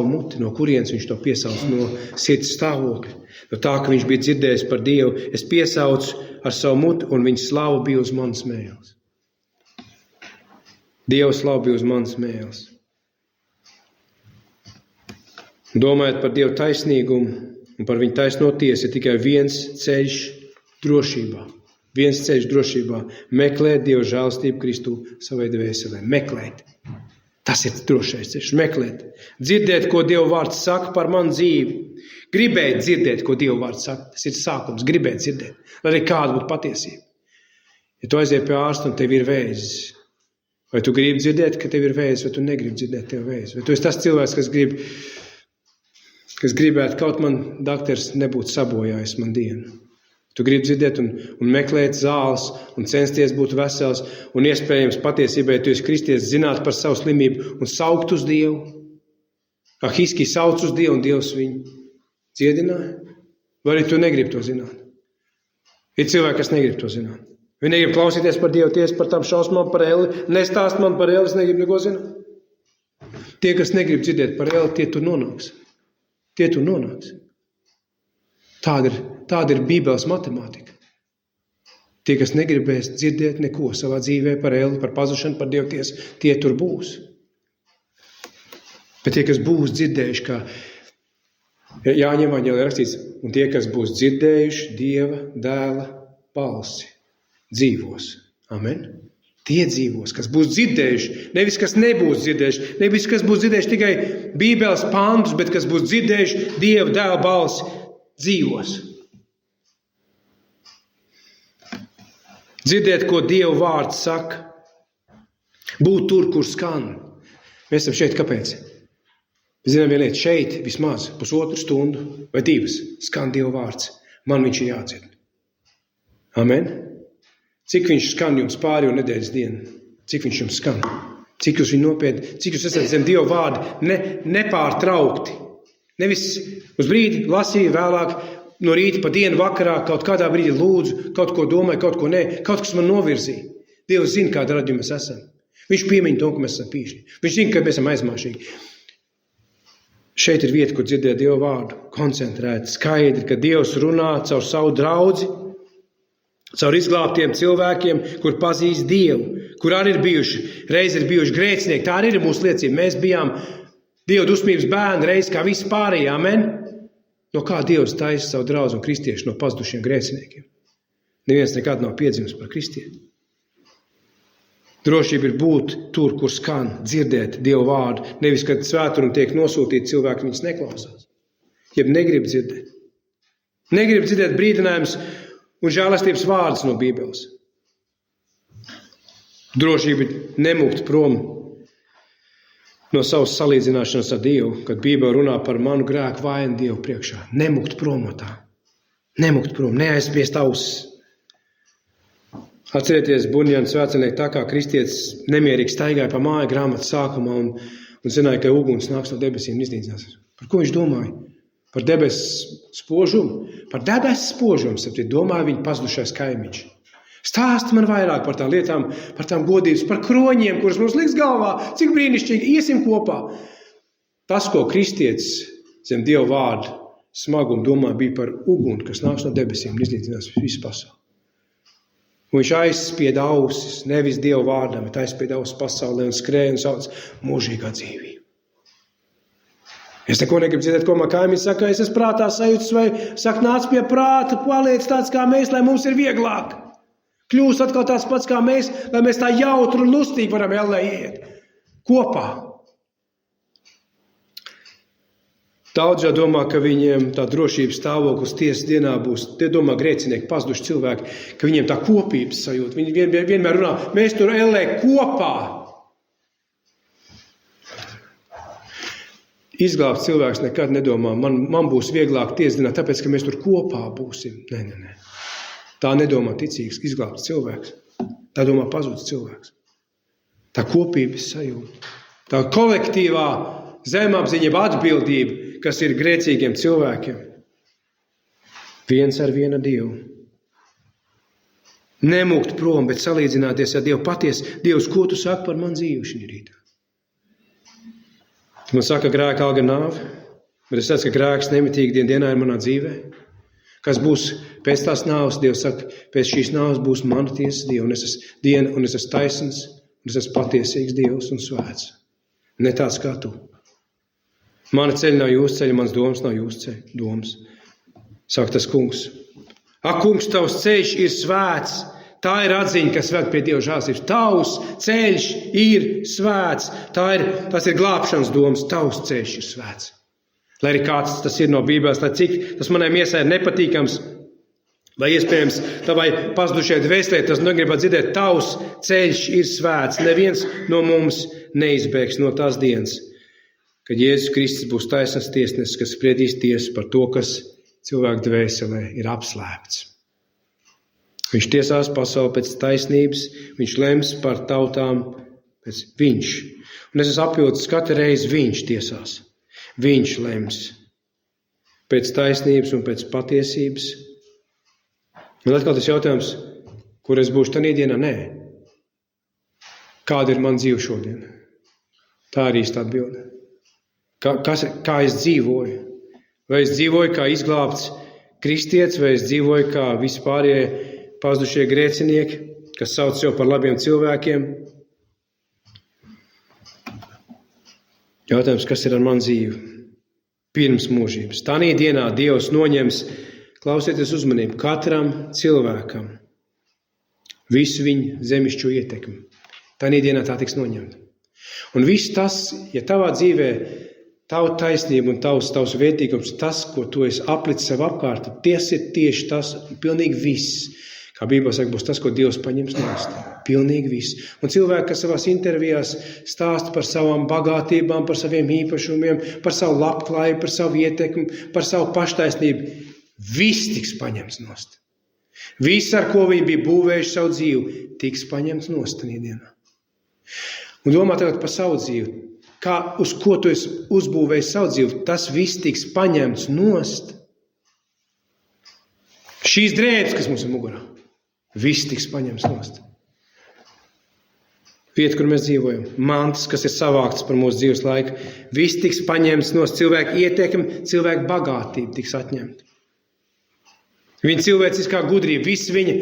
muti, no kurienes viņš to piesauca, no sirds stāvokļa, no tā, ka viņš bija dzirdējis par Dievu. Es piesaucu ar savu muti, un viņa slava bija uz manas mēles. Dieva slava bija uz manas mēles. Domājot par Dievu taisnīgumu un par viņu taisno tiesu, ir tikai viens ceļš drošībā. Viens ceļš drošībā – meklēt Dieva žēlastību Kristu savai dvēselē. Meklēt. Tas ir drošais ceļš. Meklēt. Dzirdēt, ko Dieva vārds saka par manu dzīvi. Gribēt dzirdēt, ko Dieva vārds saka. Tas ir sākums. Gribēt dzirdēt. Lai arī kāda būtu patiesība. Ja tu aiziet pie ārsta un tev ir vēzis, Vai tu gribi dzirdēt, ka tev ir vēzis, vai tu negribi dzirdēt tev vēzis? Vai tu esi tas cilvēks, kas gribētu kaut man daktars nebūtu sabojājis man dienu? Tu gribi dzirdēt un meklēt zāles un censties būt vesels un iespējams patiesībā, ja tu esi kristietis, zināt par savu slimību un saukt uz Dievu. Hiski sauc uz Dievu un Dievs viņu dziedināja. Vai arī tu negribi to zināt? Ir cilvēki, kas negrib to zināt. Viņi negrib klausīties par Dievu tiesu, par tām šausmām, par Eli. Nestāst man par Eli, es negribu neko zināt. Tie, kas negrib dzirdēt par Eli, tie tur nonāks. Tie tur nonāks. Tāda ir Bībeles matemātika. Tie, kas negribēs dzirdēt neko savā dzīvē par Eli, par pazušanu, par Dievu tiesu, tie tur būs. Bet tie, kas būs dzirdējuši, kā Jāņa evaņģēlijā rakstīts, un tie, kas būs dzirdējuši Dieva dēla balsi, dzīvos. Amen. Tie dzīvos, kas būs dzirdējuši, nevis kas nebūs dzirdējuši, nevis kas būs dzirdējuši tikai Bībeles pantus, bet kas būs dzirdējuši Dieva dēla balsi, dzīvos. Dzirdēt, ko Dieva vārds saka. Būt tur, kur skan. Mēs esam šeit, kāpēc? Mēs zinām vienu lietu, šeit vismaz 1,5 stundu vai 2 skan Dieva vārds. Man viņš ir jādzird. Amen. Cik viņš skan jums pārējo nedēļas dienu? Cik viņš jums skan? Cik jūs viņu nopietni, cik jūs esat zem Dieva vārda nepārtraukti. Nevis uz brīdi lasīju, vēlāk no rīta pa dienu vakarā, kaut kādā brīdī lūdzu, kaut ko domāju, kaut ko nē, kaut kas man novirzīja. Dievs zina, kāda radījuma mēs esam. Viņš piemiņ to, ka mēs esam pīšļi. Viņš zina, ka mēs esam aizmāšīgi. Šeit ir vieta, kur dzirdēt Dieva vārdu, koncentrēt, skaidri, ka Dievs runā caur savu draudzi, caur izglābtiem cilvēkiem, kur pazīst Dievu, kur arī ir bijuši grēcinieki. Tā arī ir mūsu liecība. Mēs bijām Dieva dusmības bērni reiz kā visi pārējie. Amen. No kā Dievs taisa savu draudzi un kristiešu no pazudušiem grēciniekiem? Neviens nekad nav piedzimis par kristieti. Drošība ir būt tur, kur skan, dzirdēt Dieva vārdu. Nevis, kad svētumi tiek nosūtīti, cilvēki viņus neklausās. Jeb negrib dzirdēt. Negrib dzirdēt brīdinājums un žēlastības vārdus no Bībeles. Drošība ir nemukt prom no savas salīdzināšanas ar Dievu, kad Bībele runā par manu grēku vainu Dievu priekšā. Nemukt prom no tā. Nemukt prom, neaizspiest ausis. Atcerieties, Bunjans svētceļnieki, tā kā kristietis nemierīgi staigāja pa māju grāmatas sākumā un zināja, ka uguns nāks no debesīm un iznīcinās. Par ko viņš domāja? Par debesu spožumu? Par debesu spožumu, saprat, domāja viņa pazudušais kaimiņš. Stāsti man vairāk par tām lietām, par tām godības, par kroņiem, kuras mums liks galvā, cik brīnišķīgi, iesim kopā. Tas, ko kristietis zem Dieva vārdu smagumu domā, bija par uguni, kas nāks no debesīm un iznīcinās visu pasauli. Un viņš aizspieda ausis, nevis Dieva vārdam, bet aizspieda ausis pasaulē un skrēja un sauc mūžīgā dzīvība. Es neko negribu dzirdēt, ko man kaimiņš saka, es esmu prātā sajūtas, vai saka, nāc pie prāta, paliec tāds kā mēs, lai mums ir vieglāk. Kļūst atkal tāds pats kā mēs, lai mēs tā jautri un lustīgi varam ellē iet kopā. Daudz jau domā, ka viņiem tā drošības stāvoklis tiesas dienā būs, tie domā grēcinieki, pazuduši cilvēki, ka viņiem tā kopības sajūta. Viņi vienmēr runā, mēs tur ellē kopā. Izglābts cilvēks nekad nedomā, man būs vieglāk tiesdienā, tāpēc, ka mēs tur kopā būsim. Nē. Tā nedomā ticīgs, izglābts cilvēks. Tā domā pazudis cilvēks. Tā kopības sajūta. Tā kolektīvā zemapziņa atbildība, kas ir grēcīgiem cilvēkiem. Viens ar vienu Dievu. Nemukt prom, bet salīdzināties ar Dievu patiesi. Dievs, ko tu saki par man dzīvi šī rītā? Man saka, grēka alga nāve, bet es saku, ka grēks nemitīgi dienā ir manā dzīvē. Kas būs pēc tās nāves, Dievs saka, pēc šīs nāves būs mana tiesas Dieva, un es esmu diena, un es esmu taisns, un es esmu patiesīgs Dievs un svēts. Ne tāds kā tu. Mana ceļa nav jūsu ceļa, mans domas nav jūsu ceļa, domas. Saka tas kungs. Ak, kungs, tavs ceļš ir svēts. Tā ir atziņa, kas ved pie Dieva žēlstības. Tavs ceļš ir svēts. Tas ir glābšanas domas. Tavs ceļš ir svēts. Lai arī kāds tas ir no Bībeles, lai cik tas manai miesai ir nepatīkams, Vai iespējams tavai pazudušai dvēselē tas negribas dzirdēt, tavs ceļš ir svēts. Neviens no mums neizbēgs no tās dienas, kad Jēzus Kristus būs taisnas tiesnesis, kas spriedīs tiesu par to, kas cilvēku dvēselē ir apslēpts. Viņš tiesās pasauli pēc taisnības, viņš lems par tautām pēc viņš. Un es esmu apjūtis, katru reizi viņš tiesās. Viņš lems pēc taisnības un pēc patiesības. Un atkal tas jautājums, kur es būšu tajā dienā? Nē. Kāda ir man dzīve šodien? Tā ir īsta atbilde. Kā es dzīvoju? Vai es dzīvoju kā izglābts kristietis, vai es dzīvoju kā vispārējie pazudušie grēcinieki, kas sauc sev par labiem cilvēkiem? Jautājums, kas ir ar manu dzīvi pirms mūžības? Tanī dienā Dievs noņems, klausieties uzmanību, katram cilvēkam visu viņa zemišķo ietekmi. Tanī dienā tā tiks noņemta. Un viss tas, ja tavā dzīvē tavu taisnību un tavs vērtīgums, tas, ko tu esi aplicis sev apkārt, tas ir tieši tas, pilnīgi viss. Kā Bībelē saka, būs tas, ko Dievs paņems nost. Pilnīgi viss. Un cilvēki, kas savās intervijās stāsta par savām bagātībām, par saviem īpašumiem, par savu labklājību, par savu ietekmi, par savu paštaisnību, viss tiks paņemts nost. Viss, ar ko viņi bija būvējuši savu dzīvi, tiks paņemts nost tajā dienā. Un domā tagad par savu dzīvi. Uz ko tu esi uzbūvējis savu dzīvi, tas viss tiks paņemts nost. Šīs drēbes, kas mums ir mugurā, viss tiks paņemts nost. Vieta, kur mēs dzīvojam, mantas, kas ir savāktas par mūsu dzīves laiku, viss tiks paņemts nost. Cilvēku ietekmi, cilvēku bagātība tiks atņemta. Viņa cilvēciskā gudrība, viss viņa.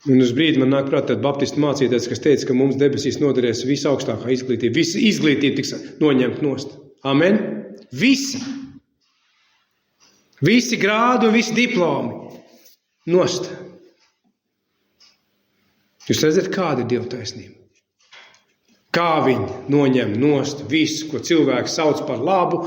Un uz brīdi man nāk prāt tāda baptistu mācītājs, kas teica, ka mums debesīs noderēs visaugstākā izglītība. Visa izglītība tiks noņemta nost. Amen? Visi. Visi grādi un visi diplomi. Nost. Jūs redzat, kāda ir Dieva taisnība? Kā viņi noņem nost visu, ko cilvēks sauc par labu,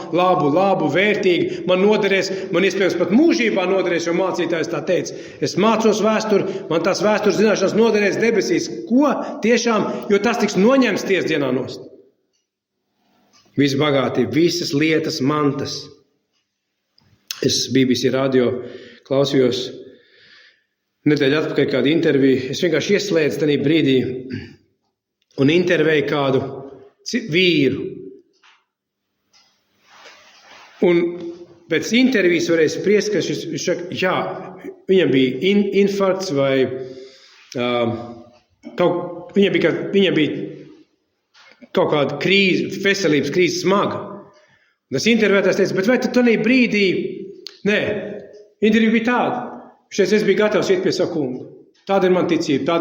vērtīgi, man noderēs, man iespējams pat mūžībā noderēs, jo mācītājs tā teica. Es mācos vēsturi, man tās vēstures zināšanas noderēs debesīs. Ko? Tiešām, jo tas tiks noņemts tiesdienā nost. Viss bagātība, visas lietas, mantas. Es BBC radio klausījos nedēļu atpakaļ kādu interviju. Es vienkārši ieslēdzu tajā brīdī un intervēju kādu vīru. Un pēc intervijas varēja spriest, ka viņš saka, jā, viņam bija infarkts vai viņam bija kaut kāda krīze, veselības krīze smaga. Un tas intervētājs teica, bet vai tu tajā brīdī? Nē, intervija bija tāda. Es biju gatavs iet pie savu kungu. Tāda ir man ticība.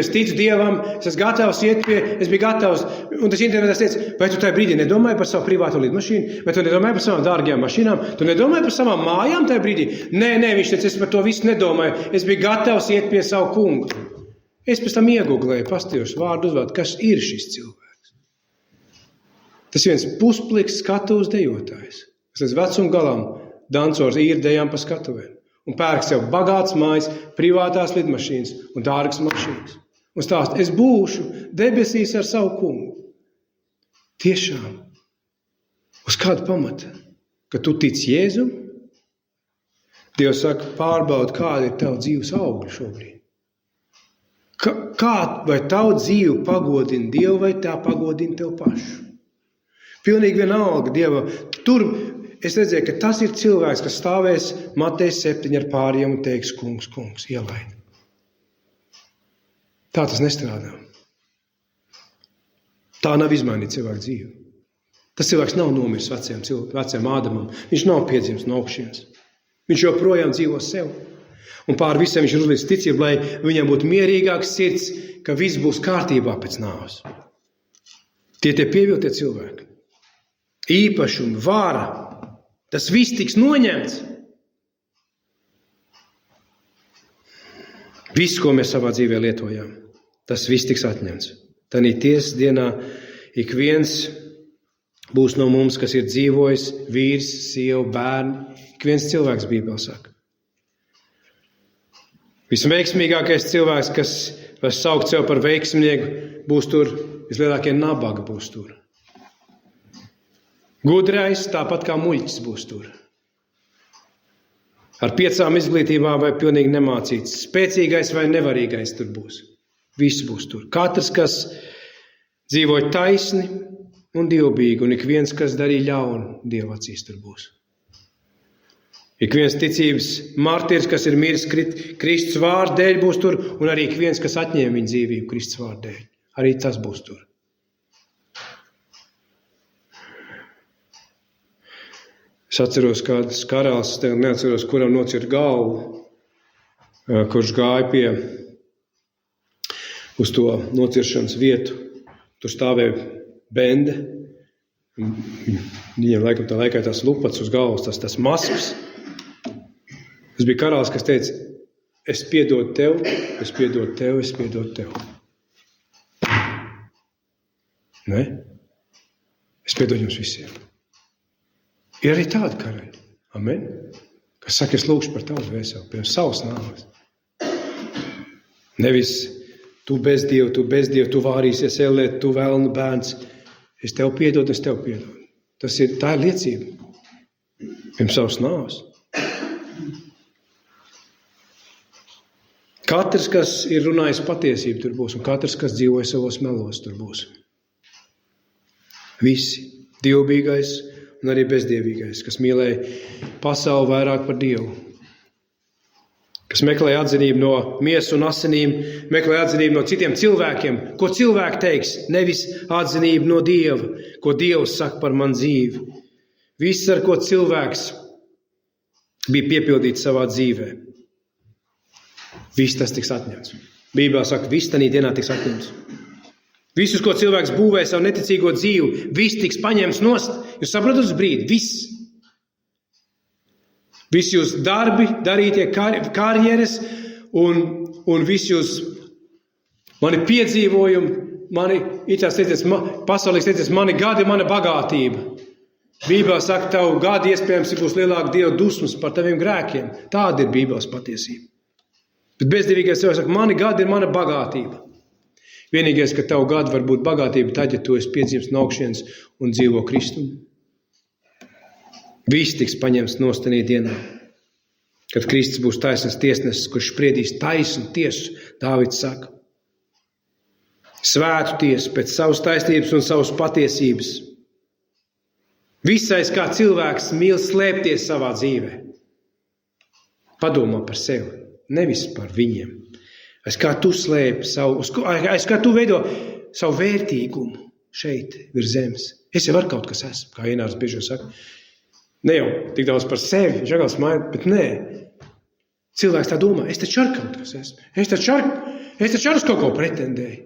Es ticu Dievam, es esmu gatavs iet pie, es biju gatavs. Un tas intervētājs teica, vai tu tajā brīdī nedomāji par savu privāto lidmašīnu? Vai tu nedomāji par savām dārgajām mašīnām? Tu nedomāji par savām mājām tajā brīdī? Nē, viņš teica, es par to visu nedomāju. Es biju gatavs iet pie savu kungu. Es pēc tam iegooglēju, pastījos vārdu uzvārdu, kas ir šis cilvēks. Tas viens puspliks skatuves dejotājs. Tas līdz vecuma galam dancors īrdējām pa skatuvēm. Un pērk sev bagātas mājas, privātās lidmašīnas un dārgas mašīnas. Un stāst, es būšu debesīs ar savu kungu. Tiešām. Uz kādu pamatu? Ka tu tici Jēzum? Dievs saka, pārbaudi, kāda ir tava dzīves augļa šobrīd. Vai tavu dzīvi pagodina Dievu, vai tā pagodina tev pašu? Pilnīgi vienalga Dieva. Tur es redzēju, ka tas ir cilvēks, kas stāvēs Mateja 7 ar pāriem un teiks, kungs, ielaid. Tā tas nestrādā. Tā nav izmainīta cilvēka dzīve. Tas cilvēks nav nomiris vecajam Ādamam. Viņš nav piedzimis no augšienes. Viņš joprojām dzīvo sev. Un pār visam viņš ir uzlicis ticību, lai viņam būtu mierīgāks sirds, ka viss būs kārtībā pēc nāves. Tie pieviltie cilvēki. Īpašumi, vara. Tas viss tiks noņemts. Viss, ko mēs savā dzīvē lietojam, tas viss tiks atņemts. Tanī tiesas dienā ik viens būs no mums, kas ir dzīvojis, vīrs, sieva, bērni. Ik viens cilvēks Bībelē saka. Visveiksmīgākais cilvēks, kas var saukt sev par veiksmnieku, būs tur, vislielākie nabagi būs tur. Gudrais, tāpat kā muļķis būs tur. Ar 5 izglītībām vai pilnīgi nemācīts. Spēcīgais vai nevarīgais tur būs. Viss būs tur. Katrs, kas dzīvoja taisni un dievbīgi, un ik viens, kas darīja ļaunu, Dieva acīs tur būs. Ik viens ticības martīrs, kas ir miris Kristus vārda dēļ, būs tur, un arī ik viens, kas atņēma viņa dzīvību Kristus vārda dēļ. Arī tas būs tur. Es atceros kāds karalis, neatceros, kuram nocirta galvu, kurš gāja uz to nociršanas vietu. Tur stāvēja bende. Viņam laikam tā laikā tās lupats uz galvas, tas maskas. Tas bija karalis, kas teica, es piedodu tev, es piedodu tev, es piedodu tev. Ne? Es piedodu jums visiem. Ir arī tādi karaļi, amen, kas saka, es lūkšu par tavu dvēseli, pie savas nāves. Nevis tu bez Dievu, tu vārīsies ellēt, tu vēlna bērns. Es tev piedodu, es tev piedodu. Tā ir liecība. Pirms savas nāves. Katrs, kas ir runājis patiesību, tur būs, un katrs, kas dzīvoja savos melos, tur būs. Visi, dievbīgais un arī bezdievīgais, kas mīlēja pasauli vairāk par Dievu, kas meklēja atzinību no miesas un asinīm, meklēja atzinību no citiem cilvēkiem, ko cilvēki teiks, nevis atzinību no Dieva, ko Dievs saka par man dzīvi. Viss, ar ko cilvēks bija piepildīts savā dzīvē. Viss tas tiks atņemts. Bībelē saka, viss tanī dienā tiks atņemts. Visus, ko cilvēks būvē savu neticīgo dzīvi, viss tiks paņemts nost. Jūs saprotat uz brīdi? Viss. Visi jūs darbi, darītie karjeras un visi jūs mani piedzīvojumi, pasaulīgs teicies, mani gadi, mana bagātība. Bībelē saka, tavu gadi iespējams būs lielāka Dieva dusmas par taviem grēkiem. Tāda ir Bībeles patiesība. Bet bezdevīgais cilvēks saka, mani gadi ir mana bagātība. Vienīgais, ka tavu gadu var būt bagātība tad, ja tu esi piedzimts no augšienes un dzīvo Kristumu. Viss tiks paņemts nostanī dienā, kad Kristus būs taisnas tiesnesis, kurš spriedīs taisnu tiesu, Dāvids saka. Svētu tiesu pēc savas taisnības un savas patiesības. Visais, kā cilvēks mīl slēpties savā dzīvē. Padomā par sevi, nevis par viņiem. Es kā tu slēpi es kā tu veido savu vērtīgumu šeit virs zemes. Es jau ar kaut kas esmu, kā Inārs bieži saka. Ne jau tik daudz par sevi, žagals māja, bet nē. Cilvēks tā domā, es taču ar kaut kas esmu. Es taču ar uz kaut ko pretendēju.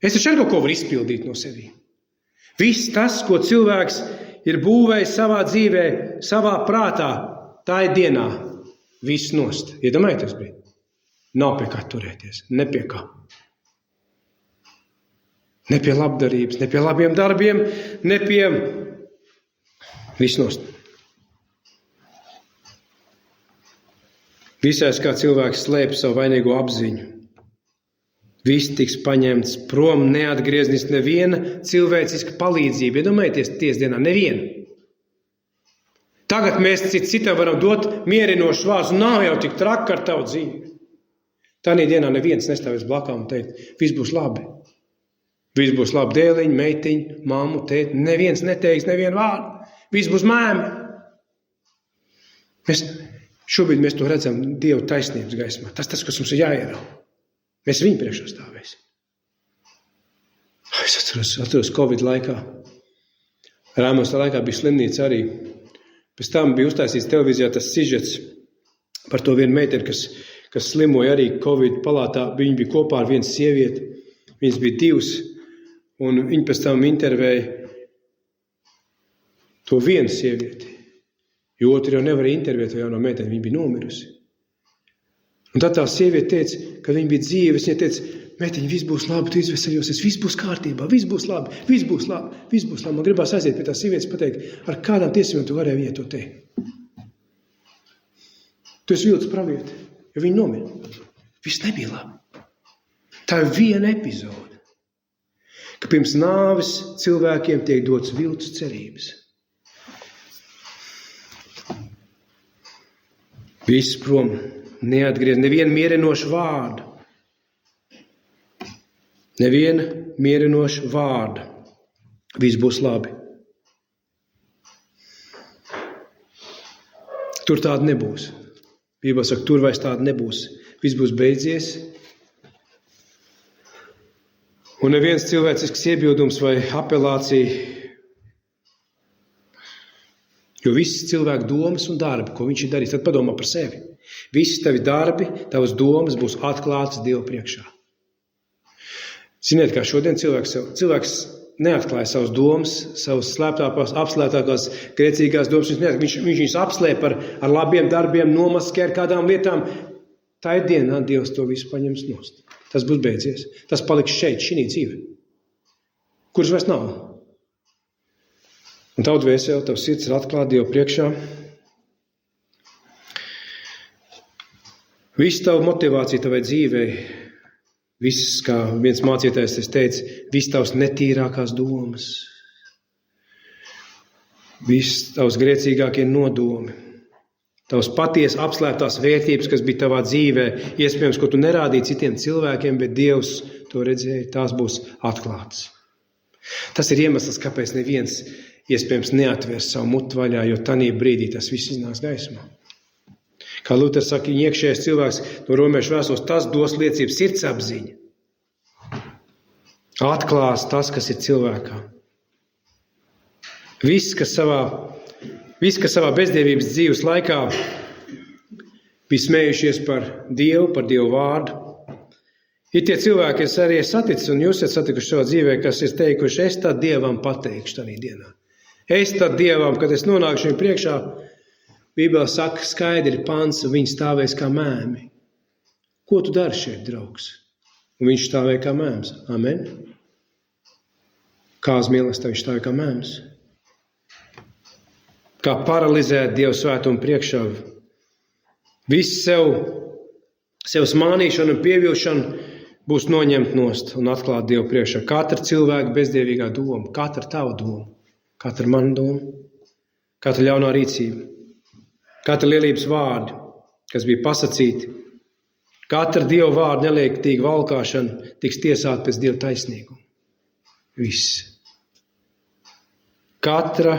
Es taču ar kaut ko varu izpildīt no sevi. Viss tas, ko cilvēks ir būvējis savā dzīvē, savā prātā, tā ir dienā. Viss nost. Iedomājieties brīdi. Nav pie kā turēties. Ne pie kā. Ne pie labdarības, ne pie labiem darbiem, ne pie viss nost. Visais, kā cilvēks slēp savu vainīgo apziņu. Viss tiks paņemts prom, neatgrieznis neviena cilvēciska palīdzība. Iedomājieties tiesdienā, neviena. Tagad mēs citam varam dot mierinošu vārdu, nav jau tik traka ar tavu dzīvi. Tanī dienā neviens nestāvēs blakām un teikt, viss būs labi. Viss būs labi dēliņi, meitiņi, mammu, tēti. Neviens neteiks nevienu vārdu. Viss būs mēmi. Šobrīd mēs to redzam Dieva taisnības gaismā. Tas, kas mums ir jāierauga. Mēs viņu priekšā stāvēsim. Es atceros Covid laikā. Rāmos tā laikā bija slimnīca arī. Pēc tam bija uztaisīts televīzijā tas sižets par to vienu meiteni, kas slimoja arī Covid palātā. Viņi bija kopā ar vienu sievieti. Viņas bija divas. Un viņi pēc tam intervēja to vienu sievieti. Jo otru jau nevarēja intervēt, jo jauno meiteni, viņa bija nomirusi. Un tad tā sieviete teica, ka viņa bija dzīva. Viņa teica, meitiņ, viss būs labi, tu izveseļosies, viss būs kārtībā, viss būs labi, viss būs labi, viss būs labi. Man gribās aiziet pie tā sievietes pateikt, ar kādām tiesībām tu varēji viņai to teikt. Tu esi vilcis pravieti, jo viņa nomira. Viss nebija labi. Tā ir viena epizode, ka pirms nāves cilvēkiem tiek dots viltus cerības. Viss prom, neatgriez nevienu mierinošu vārdu. Neviena mierinoša vārda. Viss būs labi. Tur tāda nebūs. Bībele saka, tur vairs tāda nebūs. Viss būs beidzies. Un neviens cilvēcisks iebildums vai apelācija, jo viss cilvēku domas un darbi, ko viņš ir darījis, tad padomā par sevi. Visi tavi darbi, tavas domas būs atklātas Dievu priekšā. Ziniet, kā šodien cilvēks neatklāja savas domas, savas apslēptākās grēcīgās domas. Viņš viņus apslēp ar labiem darbiem, nomaskē ar kādām lietām. Tā ir dienā, Dievs to visu paņems nost. Tas būs beidzies. Tas paliks šeit, šī dzīve. Kurš vairs nav? Un tavu dvēseli, tavs sirds ir atklāta Dievu priekšā. Viss tavu motivācija tavai dzīvei, viss, kā viens mācītājs teica, viss tavs netīrākās domas, viss tavs grēcīgākie nodomi, tavs patiesi apslēptās vērtības, kas bija tavā dzīvē, iespējams, ko tu nerādīji citiem cilvēkiem, bet Dievs to redzēja, tās būs atklātas. Tas ir iemesls, kāpēc neviens iespējams neatvērs savu mutu vaļā, jo tanī brīdī tas viss iznāks gaismā. Kā Luters saka, viņa iekšējais cilvēks no romiešu vēstules, tas dos liecību sirdsapziņa. Atklās tas, kas ir cilvēkā. Viss, kas savā bezdievības dzīves laikā bija smējušies par Dievu vārdu. Ir tie cilvēki, kas arī ir saticis, un jūs esat satikuši savā dzīvē, kas ir teikuši, es tad Dievam pateikšu tādā dienā. Es tad Dievam, kad es nonākšu viņu priekšā, Bībele saka, skaidri pants, un viņš stāvēs kā mēmi. Ko tu dari šeit, draugs? Un viņš stāvēja kā mēms. Amen. Kā uz mīlestību viņš stāvēja kā mēms. Kā paralizēt Dievu svētumu priekšā. Viss sev mānīšana un pievilšana būs noņemt nost un atklāt Dievu priekšā. Katra cilvēka bezdievīgā doma, katra tava doma, katra mana doma, katra ļaunā rīcība. Katra lielības vārdi, kas bija pasacīti, katra Dieva vārda neliektīga valkāšana tiks tiesāta pēc Dieva taisnīguma. Viss. Katra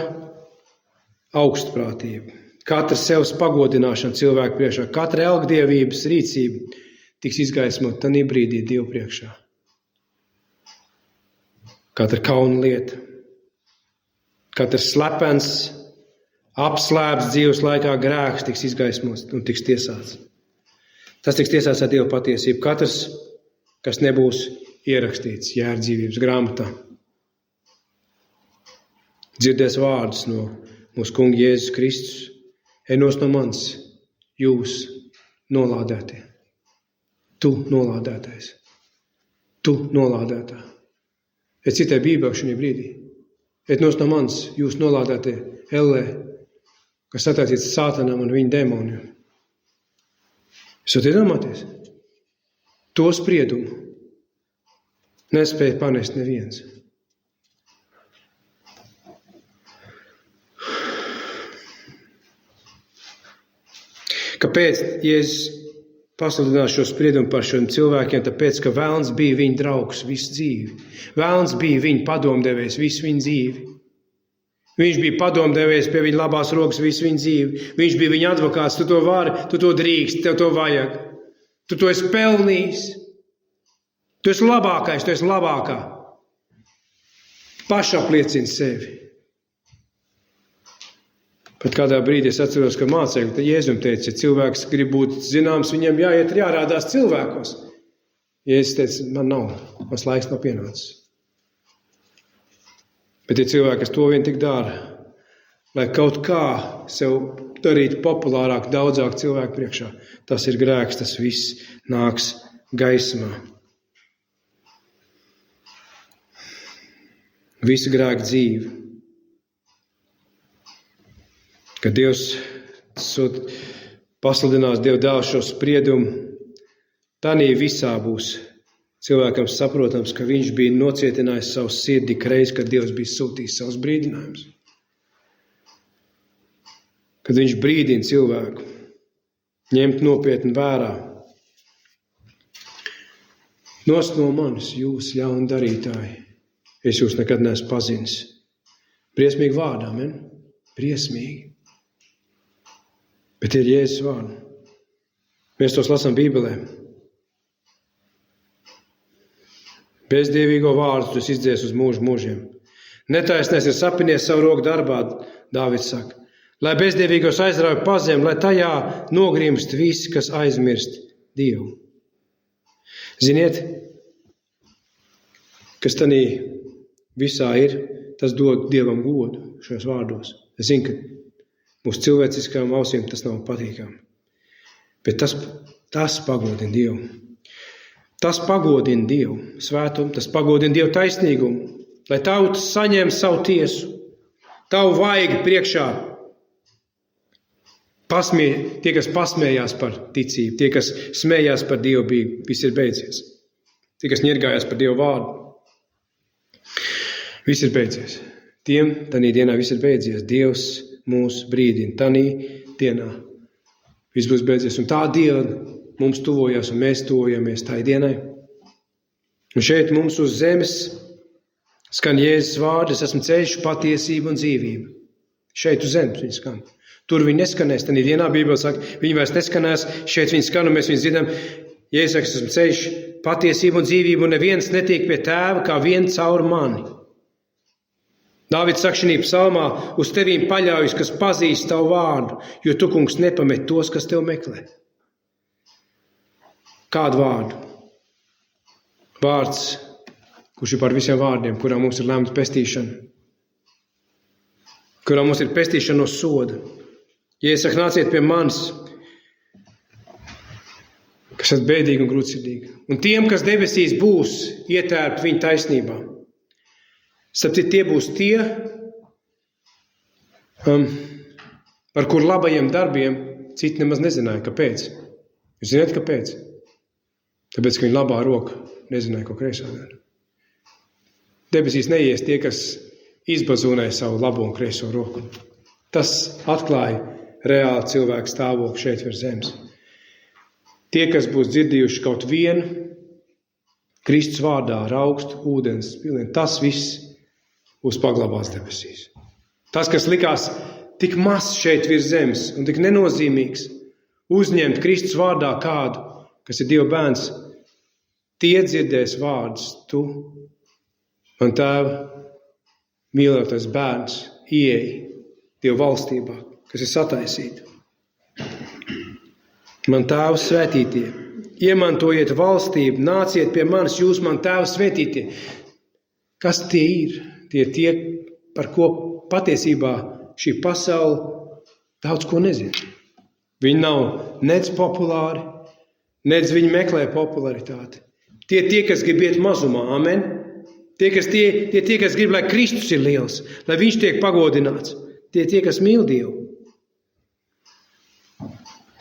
augstprātība, katra sevs pagodināšana cilvēku priekšā, katra elgdievības rīcība tiks izgaismot tanī brīdī Dievu priekšā. Katra kauna lieta, katrs slepens, apslēpts dzīves laikā grēks tiks izgaismots un tiks tiesāts. Tas tiks tiesāts ar Dievu patiesību. Katrs, kas nebūs ierakstīts jēra dzīvības grāmatā. Dzirdēs vārdus no mūsu kunga Jēzus Kristus. Enos no manis, jūs nolādētie. Tu nolādētais. Tu nolādētā. Es citēju Bībeli šajā brīdī. Enos no manis, jūs nolādētie ellē, kas sataisīts sātanam un viņa demoniem. Jūs varat iedomāties? To spriedumu nespēja panest neviens. Kāpēc Jēzus pasludinās šo spriedumu par šiem cilvēkiem? Tāpēc, ka velns bija viņa draugs visu dzīvi. Velns bija viņa padomdevējs visu viņa dzīvi. Viņš bija padomdevējs pie viņa labās rokas visu viņa dzīvi. Viņš bija viņa advokāts. Tu to vari, tu to drīkst, tev to vajag. Tu to esi pelnījis. Tu esi labākais, tu esi labākā. Pašapliecini sevi. Pat kādā brīdī es atceros, ka mācekļi, tad Jēzum teica, ja cilvēks grib būt zināms, viņam jāiet jārādās cilvēkos. Jēzus teica, man nav, mans laiks nav pienācis. Bet ir cilvēki, kas to vien tik dara, lai kaut kā sev darītu populārāk, daudzāk cilvēku priekšā. Tas ir grēks, tas viss nāks gaismā. Visu grēku dzīvi. Kad Dievs pasludinās Dieva dēls šo spriedumu, Tanī visā būs cilvēkam saprotams, ka viņš bija nocietinājis savu sirdi reiz, kad Dievs bija sūtījis savus brīdinājumus. Kad viņš brīdina cilvēku, ņemt nopietni vērā. Nost no manis, jūs ļauni darītāji, es jūs nekad neesmu pazinis. Briesmīgi vārdā, amen? Briesmīgi. Bet ir Jēzus vārdi. Mēs tos lasām Bībelē. Bezdievīgo vārdu tas izdzies uz mūžu mūžiem. Netaisnais ir sapinies savu roku darbā, Dāvids saka. Lai bezdievīgos aizrauj pazem, lai tajā nogrimst visi, kas aizmirst Dievu. Ziniet, kas tanī visā ir, tas dod Dievam godu šajos vārdos. Es zinu, ka mūsu cilvēciskām ausīm tas nav patīkami. Bet tas pagodina Dievu. Tas pagodina Dievu svētumu, tas pagodina Dievu taisnīgumu, lai tautas saņem savu tiesu, tavu vaigi priekšā. Tie, kas pasmējās par ticību, tie, kas smējās par Dievu, viss ir beidzies. Tie, kas ņirgājās par Dievu vārdu, viss ir beidzies. Tiem tanī dienā viss ir beidzies. Dievs mūs brīdina. Tanī dienā viss būs beidzies. Un tā diena mums tuvojas, un mēs tuvojamies tai dienai. Un šeit mums uz zemes skan Jēzus vārdi, es esmu ceļš, patiesība un dzīvība. Šeit uz zemes viņi skan. Tur viņi neskanēs. Tanī dienā Bībele saka, viņi vairs neskanēs. Šeit viņi skan, un mēs viņus dzirdam. Jēzus saka, es esmu ceļš, patiesība un dzīvība, un neviens netiek pie tēva, kā vien caur mani. Dāvids saka šajā psalmā, uz tevīm paļaujas, kas pazīst tavu vārdu, jo tu, kungs, nepamet tos, kas tev meklē. Kādu vārdu? Vārds, kurš ir par visiem vārdiem, kurā mums ir lemta pestīšana. Kurā mums ir pestīšana no soda. Jēzus saka, nāciet pie manis, kas esat bēdīgi un grūtsirdīgi. Un tiem, kas debesīs būs, ietērpt viņa taisnībā. Sapcīt, tie būs tie, par kur labajiem darbiem citi nemaz nezināja, kāpēc. Jūs zināt, kāpēc? Tāpēc, ka viņa labā roka nezināja, ko kreisā dara. Debesīs neies tie, kas izbazūnēja savu labo un kreiso roku. Tas atklāja reāli cilvēku stāvokli šeit virs zemes. Tie, kas būs dzirdījuši kaut vienu Kristus vārdā ar augstu ūdens pilniem, tas viss būs paglabāts debesīs. Tas, kas likās tik mazs šeit virs zemes un tik nenozīmīgs, uzņemt Kristus vārdā kādu, kas ir Dieva bērns, tie dzirdēs vārdus, tu, man tēva mīlētais bērns, ieej Dieva valstībā, kas ir sataisīta. Man tēva svētītie, iemantojiet valstību, nāciet pie manis, jūs man tēva svētītie. Kas tie ir? Tie ir tie, par ko patiesībā šī pasaule daudz ko nezina. Viņi nav nec populāri, nec viņi meklē popularitāti. Tie, kas grib iet mazumā, amen. Tie, kas grib, lai Kristus ir liels, lai viņš tiek pagodināts. Tie, kas mīl Dievu,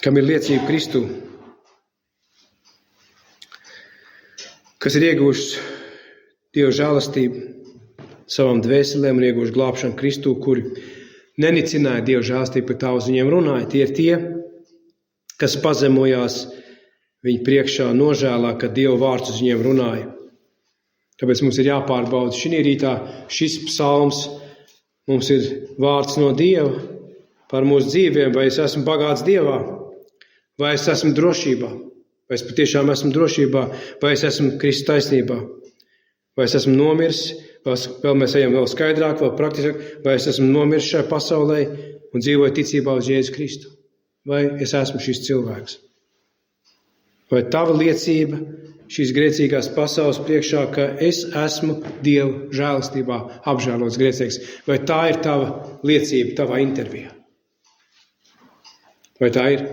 kam ir liecība Kristū, kas ir ieguvuši Dieva žēlastību savām dvēselēm un ieguvuši glābšanu Kristū, kuri nenicināja Dieva žēlastību, bet tā uz viņiem runāja. Tie ir tie, kas pazemojās viņu priekšā nožēlā, kad Dieva vārds uz viņiem runāja. Tāpēc mums ir jāpārbauda šī rītā šis psalms. Mums ir vārds no Dieva par mūsu dzīvēm, vai es esmu bagāts Dievā, vai es esmu drošībā, vai es patiešām esmu drošībā, vai es esmu Kristus taisnībā, vai es esmu nomirs, vēl mēs ejam vēl skaidrāk, vēl praktiskāk, vai es esmu nomirs šajā pasaulē un dzīvoju ticībā uz Jēzu Kristu, vai es esmu šis cilvēks. Vai tava liecība šīs grēcīgās pasaules priekšā, ka es esmu Dieva žēlastībā apžēlots grēcīgs. Vai tā ir tava liecība, tavā intervijā? Vai tā ir?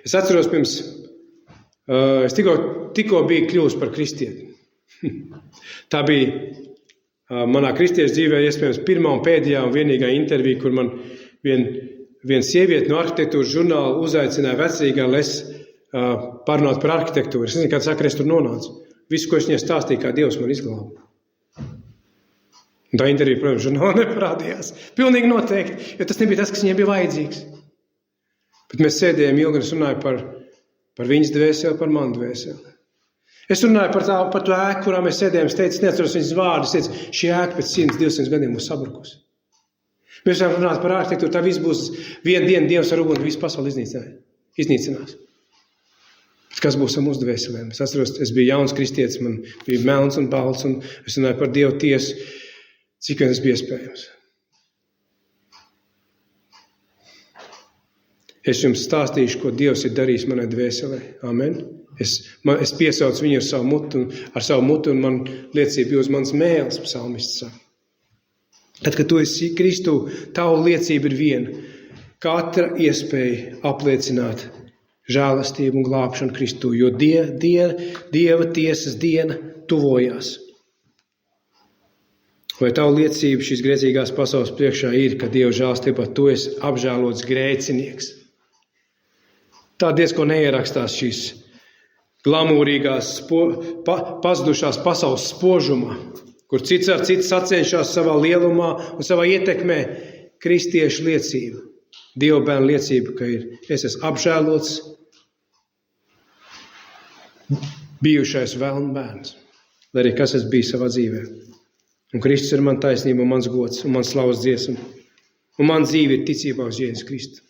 Es atceros es tikko biju kļuvis par kristieti. Tā bija manā kristiešu dzīvē iespējams pirmā un pēdējā un vienīgā intervija, kur man viena sieviete no arhitektūras žurnāla uzaicināja vecrīgā, lai es parunāt par arhitektūru. Es nezinu, kāds sakars tur nonāca. Visu, ko es viņai stāstīju, kā Dievs man izglāba. Un tā intervija, protams, žurnālā neparādījās. Pilnīgi noteikti, jo tas nebija tas, kas viņiem bija vajadzīgs. Bet mēs sēdējām ilgi un es runāju par viņas dvēseli, par manu dvēseli. Es runāju par to ēku, kurā mēs sēdējām. Es teicu, es neatceros viņas vārdu. Es teicu, šī ēka pēc 100-200 gadiem būs sabrukusi. Mēs varam runāt par arhitektūru. Tā viss būs viena diena, Dievs ar uguni, visu pasauli iznīcinās. Bet kas būs ar mūsu dvēselēm? Es atceros, es biju jauns kristietis, man bija melns un balts, un es runāju par Dievu tiesu, cik vien tas bija iespējams. Es jums stāstīšu, ko Dievs ir darījis manai dvēselē. Amen. Es piesaucu viņu ar savu mutu, un man liecība bija uz manas mēles, psalmists saka. Tad, kad tu esi Kristu, tavu liecība ir viena. Katra iespēja apliecināt žēlastību un glābšanu Kristu, jo Dieva tiesas diena tuvojās. Vai tavu liecība šīs grēcīgās pasaules priekšā ir, ka Dieva žēlastībā tu esi apžēlots grēcinieks? Tā diezko neierakstās šīs glamūrīgās, pazudušās pasaules spožumā, kur cits ar citu sacenšās savā lielumā un savā ietekmē kristiešu liecību. Dieva bērnu liecību, ka es esmu apžēlots, bijušais vēlna bērns, lai arī kas es biju savā dzīvē. Un Kristus ir man taisnība, un mans gods, un mans slavas dziesma. Un man dzīve ir ticībā uz Jēzus Kristu.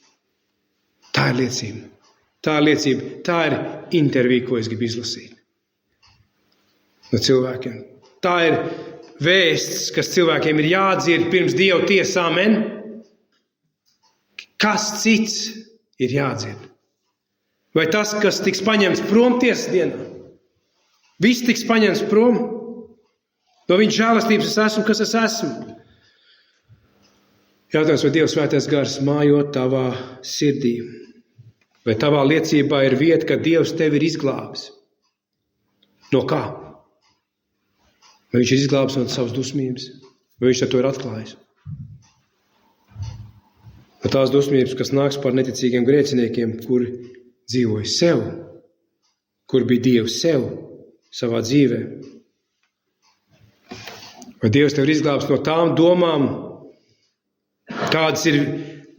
Tā ir liecība. Tā ir liecība. Tā ir intervija, ko es gribu izlasīt no cilvēkiem. Tā ir vēsts, kas cilvēkiem ir jādzird pirms Dieva tiesā. Amen. Kas cits ir jādzird? Vai tas, kas tiks paņemts prom tiesas dienā? Viss tiks paņemts prom? No viņa žēlastības es esmu, kas es esmu. Jautājums, vai Dieva svētais gars mājo tavā sirdī? Vai tavā liecībā ir vieta, ka Dievs tevi ir izglābis? No kā? Vai viņš ir izglābis no savas dusmības? Vai viņš ar to ir atklājis? No tās dusmības, kas nāks par neticīgiem grēciniekiem, kuri dzīvoja sev, kur bija Dievs sev savā dzīvē. Vai Dievs tev ir izglābis no tām domām, kādas ir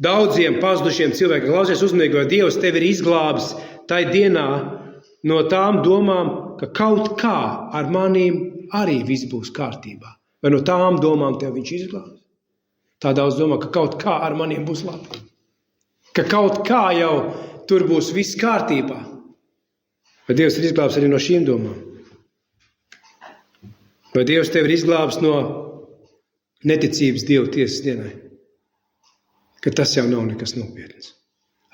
daudziem pazudušiem cilvēkiem? Klausies uzmanīgi, vai Dievs tev ir izglābis tai dienā no tām domām, ka kaut kā ar manīm arī viss būs kārtībā? Vai no tām domām tev viņš izglābis? Tā daudz domā, ka kaut kā ar maniem būs labi. Ka kaut kā jau tur būs viss kārtībā. Vai Dievs ir izglābis arī no šīm domām? Vai Dievs tev ir izglābis no neticības Dieva tiesas dienai? Ka tas jau nav nekas nopietns.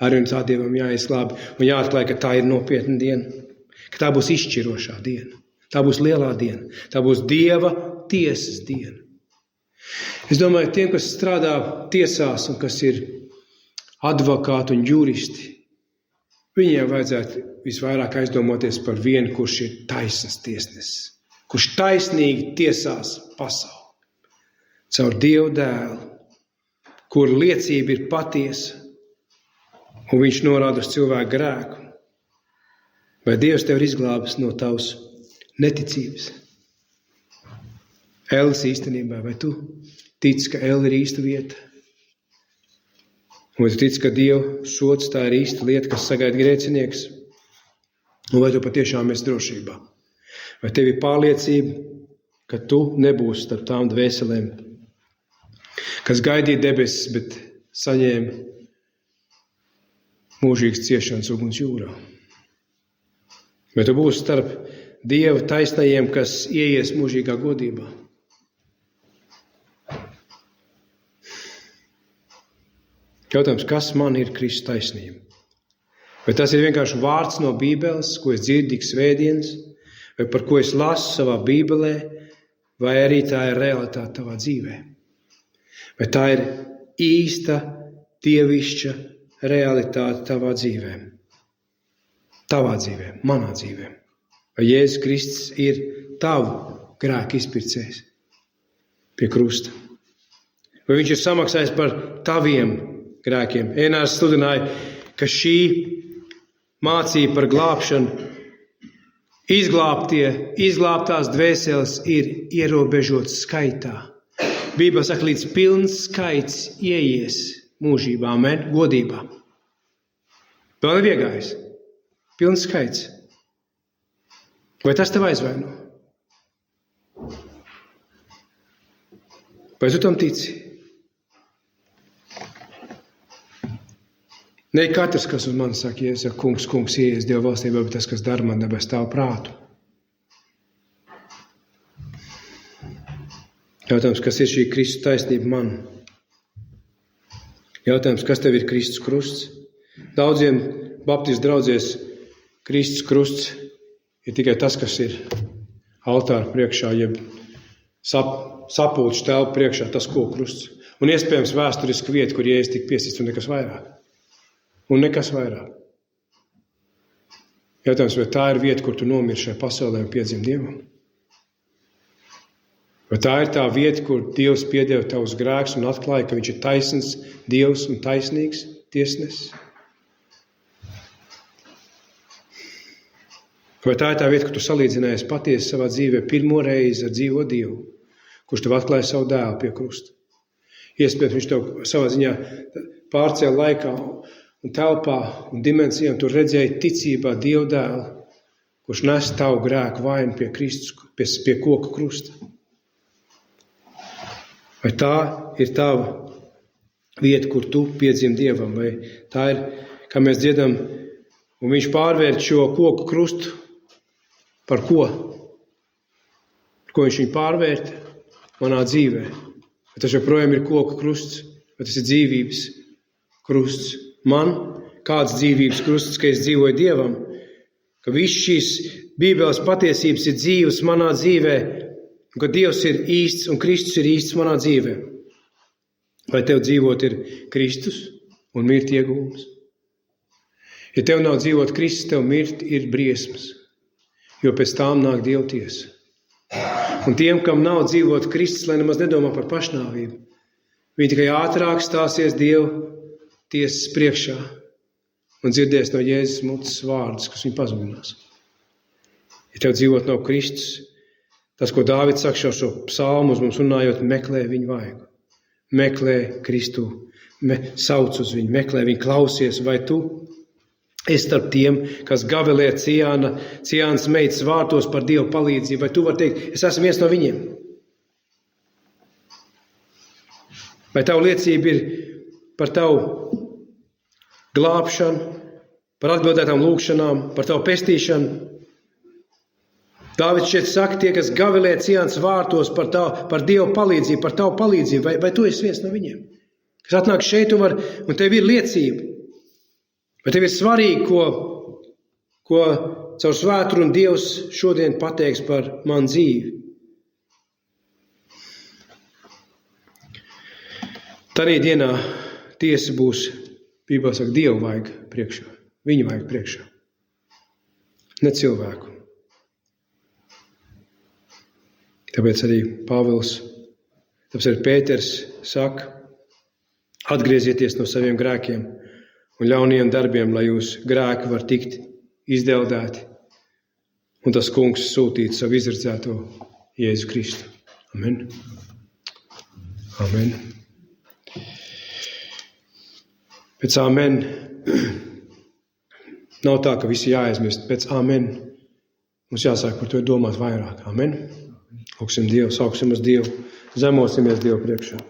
Arī un tā Dievam jāizglāb un jāatklāj, ka tā ir nopietna diena. Ka tā būs izšķirošā diena. Tā būs lielā diena. Tā būs Dieva tiesas diena. Es domāju, tiem, kas strādā tiesās un kas ir advokāti un juristi, viņiem vajadzētu visvairāk aizdomoties par vienu, kurš ir taisns tiesnesis, kurš taisnīgi tiesās pasauli. Caur Dievu dēlu, kur liecība ir patiesa, un viņš norāda uz cilvēku grēku. Vai Dievs tev ir izglābis no tavas neticības? Ēles īstenībā, vai tu tici, ka ēle ir īsta vieta? Vai tu tici, ka Dieva sods tā ir īsta lieta, kas sagaida grēcinieks? Un vai tu patiešām esi drošībā? Vai tev ir pārliecība, ka tu nebūsi starp tām dvēselēm, kas gaidīja debesis, bet saņēma mūžīgas ciešanas uguns jūrā? Vai tu būsi starp Dieva taisnajiem, kas ieies mūžīgā godībā? Jautājums, kas man ir Kristus taisnība? Vai tas ir vienkārši vārds no Bībeles, ko es dzirdu ik svētdienas, vai par ko es lasu savā Bībelē, vai arī tā ir realitāte tavā dzīvē? Vai tā ir īsta dievišķa realitāte tavā dzīvē? Tavā dzīvē, manā dzīvē. Vai Jēzus Kristus ir tavu grēku izpircējs pie krusta? Vai viņš ir samaksājis par taviem grēkiem? Vienās sludināja, ka šī mācība par glābšanu, izglābtās dvēseles ir ierobežots skaitā. Bībele saka, līdz pilns skaits ieies mūžībā, amen, godībā. Vēl nav iegājis. Pilns skaits. Vai tas tev aizvaino? Vai tu tam tici? Ne katrs, kas uz mani saka, ja saka, kungs, ieies Dieva valstībā, bet tas, kas dara man debes tavu prātu. Jautājums, kas ir šī Kristus taisnība man? Jautājums, kas tev ir Kristus krusts? Daudziem baptistu draudzēs Kristus krusts ir tikai tas, kas ir altāra priekšā, jeb sapulču telpu priekšā, tas kokrusts. Un iespējams vēsturiski vieta, kur Jēzus tika piesits, un nekas vairāk. Un nekas vairāk. Jautājums, vai tā ir vieta, kur tu nomiri šajā pasaulē un piedzim Dievam? Vai tā ir tā vieta, kur Dievs piedeva tavus grēkus un atklāja, ka viņš ir taisns Dievs un taisnīgs tiesnesis? Vai tā ir tā vieta, kur tu salīdzinājies patiesi savā dzīvē pirmo reizi ar dzīvo Dievu, kurš tev atklāja savu dēlu pie krusta? Iespējams, viņš tev savā ziņā pārcēla laikā un telpā un dimensijā, un tu redzēji ticībā Dievu dēlu, kurš nes tavu grēku vainu pie Kristus, pie koka krusta. Vai tā ir tava vieta, kur tu piedzim Dievam, vai tā ir, kā mēs dziedam, un viņš pārvērt šo koku krustu par ko? Par ko viņš viņu pārvērt manā dzīvē? Vai tas joprojām ir koku krusts, vai tas ir dzīvības krusts? Man, kāds dzīvības krusts, ka es dzīvoju Dievam, ka viss šīs Bībeles patiesības ir dzīves manā dzīvē, un ka Dievs ir īsts un Kristus ir īsts manā dzīvē. Vai tev dzīvot ir Kristus un mirt iegūms? Ja tev nav dzīvot Kristus, tev mirt ir briesmas, jo pēc tām nāk Dieva tiesa. Un tiem, kam nav dzīvot Kristus, lai nemaz nedomā par pašnāvību, viņi tikai ātrāk stāsies Dieva tiesas priekšā un dzirdēs no Jēzus mutes vārdus, kas viņu pazudinās. Ja tev dzīvot nav Kristus, tas, ko Dāvids saka šo psalmu uz mums runājot, meklē viņu vaigu. Meklē Kristu, sauc uz viņu, meklē viņu, klausies, vai tu esi starp tiem, kas gavilē Ciānas meitas vārtos par Dievu palīdzību, vai tu vari teikt, es esmu viens no viņiem? Vai tavu liecība ir par tavu glābšanu, par atbildētām lūgšanām, par tavu pestīšanu? Dāvids šeit saka, tie, kas gavilē Ciānas vārtos par Dievu palīdzību, par tavu palīdzību, vai tu esi viens no viņiem? Kas atnāk šeit, un tev ir liecība. Vai tev ir svarīgi, ko caur svētru un Dievs šodien pateiks par manu dzīvi? Tanī dienā tiesa būs, Bībelē saka, Dievu vajag priekšā. Viņu vajag priekšā. Ne cilvēku. Tāpēc arī tāpēc arī Pēters saka, atgriezieties no saviem grēkiem un ļauniem darbiem, lai jūs grēki var tikt izdeldēti. Un tas kungs sūtīt savu izredzēto Jēzu Kristu. Amen. Amen. Pēc amen nav tā, ka visi jāaizmirst. Pēc amen mums jāsāk par to domāt vairāk. Amen. Augsim Dievu, sauksim uz Dievu, zemosimies Dievu priekšā.